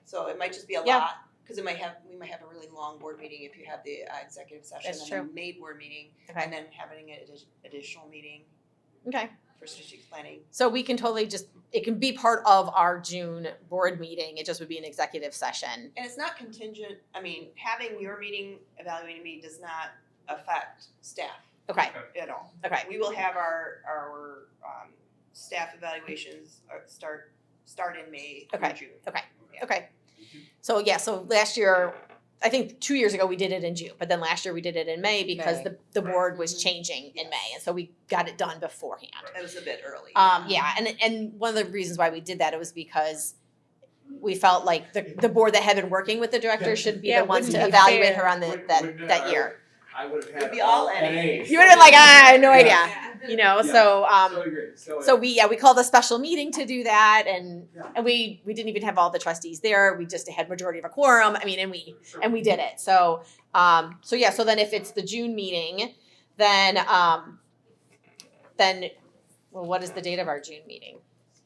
[SPEAKER 8] So it might just be a
[SPEAKER 3] Yeah.
[SPEAKER 8] lot, because we might have a really long board meeting if you have the executive session
[SPEAKER 3] That's
[SPEAKER 8] and
[SPEAKER 3] true.
[SPEAKER 8] then May board meeting,
[SPEAKER 3] Okay.
[SPEAKER 8] and then having an additional meeting
[SPEAKER 3] Okay,
[SPEAKER 8] for strategic planning.
[SPEAKER 3] so we can totally just, it can be part of our June board meeting. It just would be an executive session.
[SPEAKER 8] And it's not contingent, I mean, having your meeting, evaluating me does not affect staff
[SPEAKER 3] Okay,
[SPEAKER 8] at all.
[SPEAKER 3] okay,
[SPEAKER 8] We will have our staff evaluations start in May through
[SPEAKER 3] Okay.
[SPEAKER 8] June.
[SPEAKER 3] okay. So yeah, so last year, I think 2 years ago we did it in June, but then last year we did it in May because
[SPEAKER 7] May.
[SPEAKER 3] the board was changing in May, and so we got it done beforehand.
[SPEAKER 8] That was a bit early.
[SPEAKER 3] Yeah, and one of the reasons why we did that, it was because we felt like the board that had been working with the director should be
[SPEAKER 6] Yeah,
[SPEAKER 3] the ones to
[SPEAKER 6] wouldn't be
[SPEAKER 3] evaluate
[SPEAKER 6] fair.
[SPEAKER 3] her on that year.
[SPEAKER 12] I would have
[SPEAKER 8] It'd
[SPEAKER 12] had
[SPEAKER 8] be all
[SPEAKER 12] all
[SPEAKER 8] NAs.
[SPEAKER 3] You would have been like, I have no idea,
[SPEAKER 9] Yeah.
[SPEAKER 3] you know,
[SPEAKER 12] Yeah.
[SPEAKER 3] so,
[SPEAKER 12] So agree.
[SPEAKER 3] so we called a special meeting to do that, and
[SPEAKER 12] Yeah.
[SPEAKER 3] we didn't even have all the trustees there. We just had majority of a quorum. I mean, and we did it. So yeah. So then if it's the June meeting, then well, what is the date of our June meeting?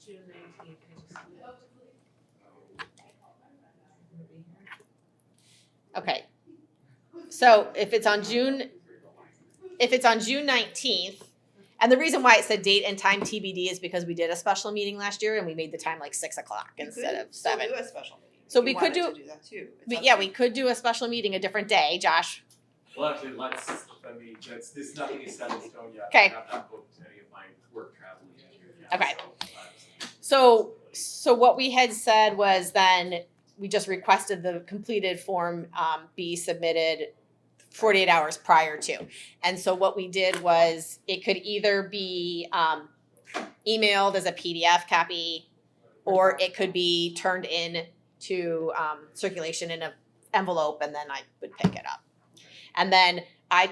[SPEAKER 9] June 19th.
[SPEAKER 3] Okay. So if it's on June 19th, and the reason why it said date and time TBD is because we did a special meeting last year and we made the time like 6 o'clock instead of 7.
[SPEAKER 8] Do a special meeting.
[SPEAKER 3] So
[SPEAKER 8] If
[SPEAKER 3] we
[SPEAKER 8] you
[SPEAKER 3] could
[SPEAKER 8] wanted to do that too. It's up
[SPEAKER 3] Yeah,
[SPEAKER 8] to
[SPEAKER 3] we
[SPEAKER 8] you.
[SPEAKER 3] could do a special meeting a different day, Josh.
[SPEAKER 12] Well, actually, this nothing is set in stone yet.
[SPEAKER 3] Okay.
[SPEAKER 12] I have not booked any of my work travel yet.
[SPEAKER 3] Okay.
[SPEAKER 12] So,
[SPEAKER 3] So what we had said was then we just requested the completed form be submitted 48 hours prior to. And so what we did was it could either be emailed as a PDF copy, or it could be turned in to circulation in an envelope, and then I would pick it up. And then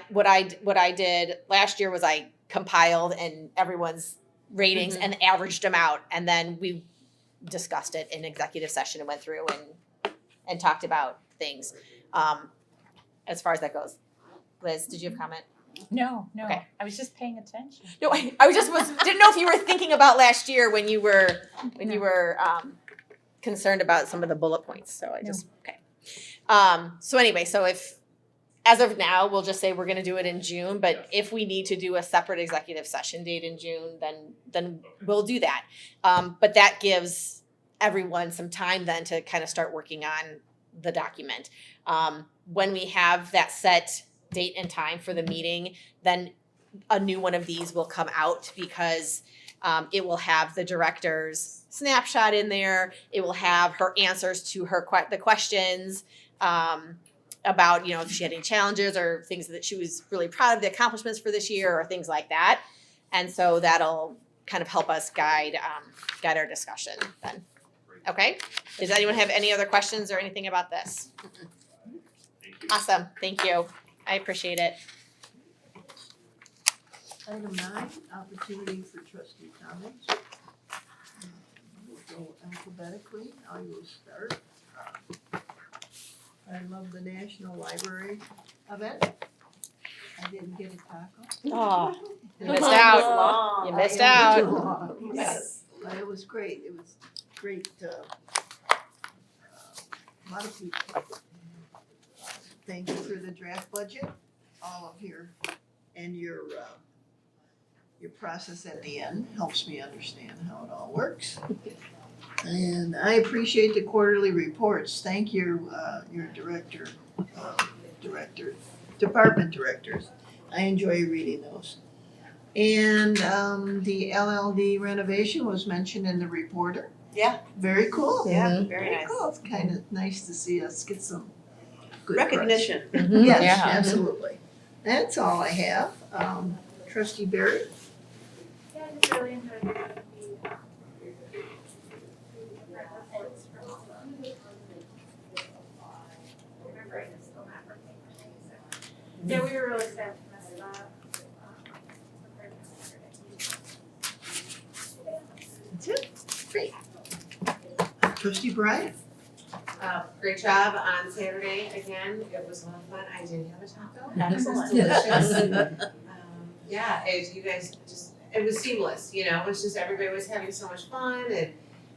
[SPEAKER 3] what I did last year was I compiled and everyone's ratings and averaged them out, and then we discussed it in executive session and went through and talked about things as far as that goes. Liz, did you have a comment?
[SPEAKER 6] No,
[SPEAKER 3] Okay.
[SPEAKER 6] I was just paying attention.
[SPEAKER 3] No, I was didn't know if you were thinking about last year when you were concerned about some of the bullet points. So I just okay. So anyway, so if as of now we'll just say we're going to do it in June, but if we need to do a separate executive session date in June, then we'll do that. But that gives everyone some time then to kind of start working on the document. When we have that set date and time for the meeting, then a new one of these will come out because it will have the director's snapshot in there. It will have her answers to the questions about, you know, if she had any challenges or things that she was really proud of the accomplishments for this year or things like that. And so that'll kind of help us guide our discussion then. Okay? Does anyone have any other questions or anything about this?
[SPEAKER 5] Thank you.
[SPEAKER 3] Awesome. Thank you. I appreciate it.
[SPEAKER 1] Item 9, opportunity for trustee comments. We'll go alphabetically. I will start. I love the National Library event. I didn't get a taco.
[SPEAKER 3] Oh, you
[SPEAKER 8] It
[SPEAKER 3] missed
[SPEAKER 8] was
[SPEAKER 3] out.
[SPEAKER 8] long.
[SPEAKER 3] You missed
[SPEAKER 1] It was
[SPEAKER 3] out.
[SPEAKER 1] long. Yes, but it was great. It was great. A lot of people. Thank you for the draft budget, all of your process at the end helps me understand how it all works. And I appreciate the quarterly reports. Thank you, your department directors. I enjoy reading those. And the LLD renovation was mentioned in the reporter.
[SPEAKER 8] Yeah.
[SPEAKER 1] Very cool.
[SPEAKER 8] Yeah, very nice.
[SPEAKER 1] Cool. It's kind of nice to see us get some good
[SPEAKER 8] Recognition.
[SPEAKER 1] press. Yes,
[SPEAKER 7] Yeah.
[SPEAKER 1] absolutely. That's all I have. Trustee Barry?
[SPEAKER 11] Yeah, I just really enjoyed the reports from all of them. My brain is still not working. So, yeah, we were really sad to miss that. Compared to yesterday.
[SPEAKER 1] That's it. Great. Trustee Brian?
[SPEAKER 9] Great job on Saturday again. It was a lot of fun. I did have a taco.
[SPEAKER 3] Excellent.
[SPEAKER 9] It was delicious. Yeah, you guys just, it was seamless, you know, it was just everybody was having so much fun and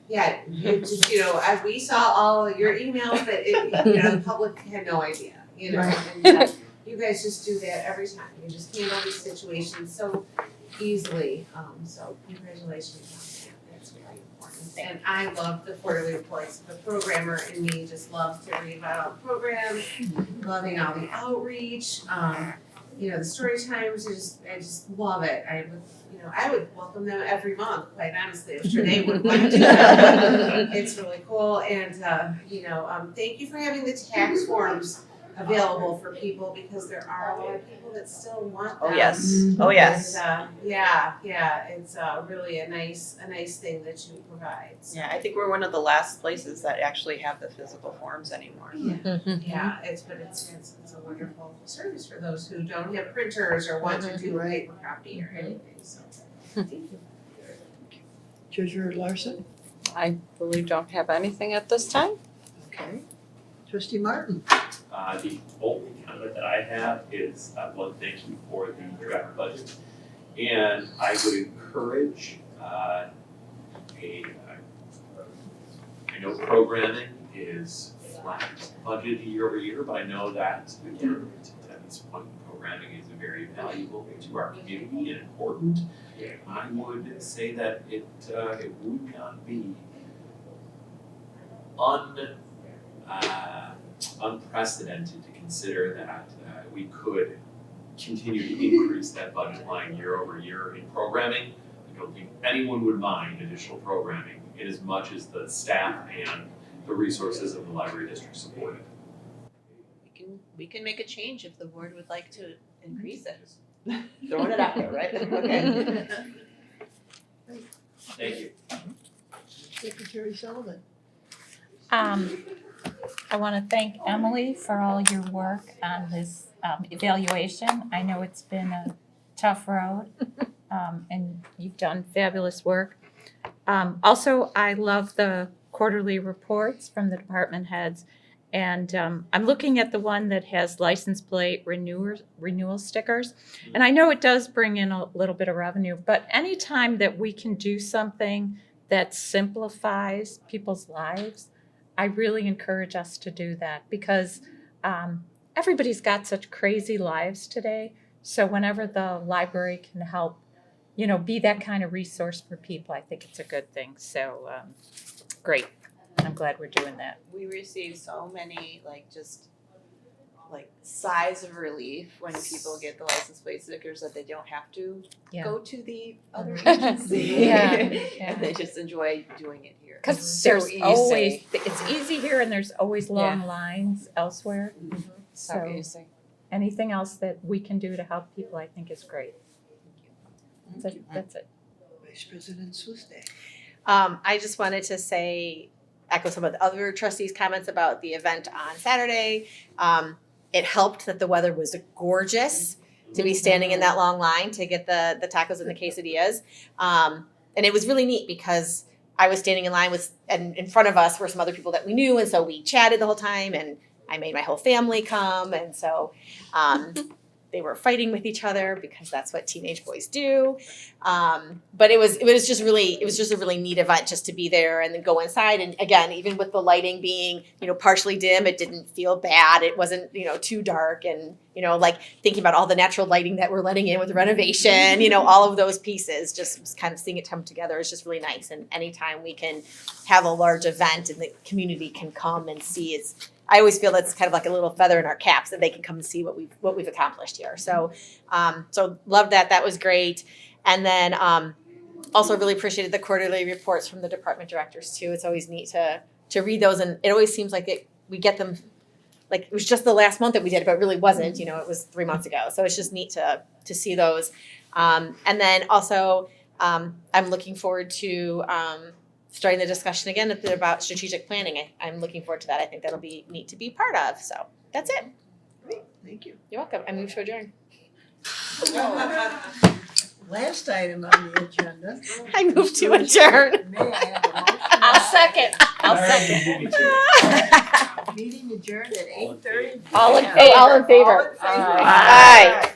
[SPEAKER 9] yeah, it just, you know, we saw all your emails, but the public had no idea, you know,
[SPEAKER 1] Right.
[SPEAKER 9] and you guys just do that every time. You just handle these situations so easily. So congratulations on that. That's very important. And I love the quarterly reports. The programmer in me just loves to read about all the programs, loving all the outreach. The story times, I just love it. I would welcome them every month, quite honestly. I'm sure they would want to do that. It's really cool. And, thank you for having the tax forms available for people because there are a lot of people that still want them.
[SPEAKER 8] Oh, yes. Oh, yes.
[SPEAKER 9] And, it's really a nice thing that you provide. So,
[SPEAKER 8] Yeah, I think we're one of the last places that actually have the physical forms anymore.
[SPEAKER 9] yeah, it's a wonderful service for those who don't have printers or want to do a paper copy or anything, so. Thank you.
[SPEAKER 1] Treasurer Larson?
[SPEAKER 7] I really don't have anything at this time.
[SPEAKER 1] Okay. Trustee Martin?
[SPEAKER 5] The only comment that I have is, one, thank you for the draft budget. And I would encourage, I know programming is flat budgeted year over year, but I know that, again, to Devin's point, programming is very valuable to our community and important. I would say that it would not be unprecedented to consider that we could continue to increase that budget line year over year in programming. I don't think anyone would mind additional programming in as much as the staff and the resources of the library district support it.
[SPEAKER 8] We can make a change if the board would like to increase it. Throwing it out there, right? Okay.
[SPEAKER 5] Thank you.
[SPEAKER 1] Secretary Sullivan?
[SPEAKER 6] I want to thank Emily for all your work on this evaluation. I know it's been a tough road, and you've done fabulous work. Also, I love the quarterly reports from the department heads, and I'm looking at the one that has license plate renewal stickers. And I know it does bring in a little bit of revenue, but anytime that we can do something that simplifies people's lives, I really encourage us to do that because everybody's got such crazy lives today. So whenever the library can help, be that kind of resource for people, I think it's a good thing. So great. I'm glad we're doing that.
[SPEAKER 8] We receive so many, sighs of relief when people get the license plate stickers that they don't have to
[SPEAKER 6] Yeah.
[SPEAKER 8] go to the other agency.
[SPEAKER 6] Yeah.
[SPEAKER 8] And they just enjoy doing it here.
[SPEAKER 6] Because
[SPEAKER 7] So
[SPEAKER 6] there's
[SPEAKER 7] easy.
[SPEAKER 6] always, it's easy here and there's always long
[SPEAKER 7] Yeah.
[SPEAKER 6] lines elsewhere.
[SPEAKER 7] So
[SPEAKER 6] So
[SPEAKER 7] easy.
[SPEAKER 6] anything else that we can do to help people, I think is great. That's it.
[SPEAKER 1] Vice President Swistek?
[SPEAKER 3] I just wanted to echo some of the other trustees' comments about the event on Saturday. It helped that the weather was gorgeous to be standing in that long line to get the tacos and the quesadillas. And it was really neat because I was standing in line and in front of us were some other people that we knew, and so we chatted the whole time, and I made my whole family come, and so they were fighting with each other because that's what teenage boys do. But it was just a really neat event just to be there and then go inside. And again, even with the lighting being, partially dim, it didn't feel bad. It wasn't, too dark. And, like thinking about all the natural lighting that we're letting in with the renovation, all of those pieces, just kind of seeing it come together is just really nice. And anytime we can have a large event and the community can come and see, I always feel that's kind of like a little feather in our caps that they can come and see what we've accomplished here. So, so loved that. That was great. And then also really appreciated the quarterly reports from the department directors too. It's always neat to read those, and it always seems like we get them like it was just the last month that we did, but it really wasn't. It was 3 months ago. So it's just neat to see those. And then also I'm looking forward to starting the discussion again about strategic planning. I'm looking forward to that. I think that'll be neat to be part of. So that's it.
[SPEAKER 1] Great, thank you.
[SPEAKER 3] You're welcome. I move to adjourn.
[SPEAKER 1] Last item on the agenda.
[SPEAKER 3] I move to adjourn.
[SPEAKER 1] May I have a motion?
[SPEAKER 6] I'll second.
[SPEAKER 1] Meeting adjourned at 8:30.
[SPEAKER 6] All in
[SPEAKER 3] All in favor.
[SPEAKER 1] All in favor.
[SPEAKER 3] Aye.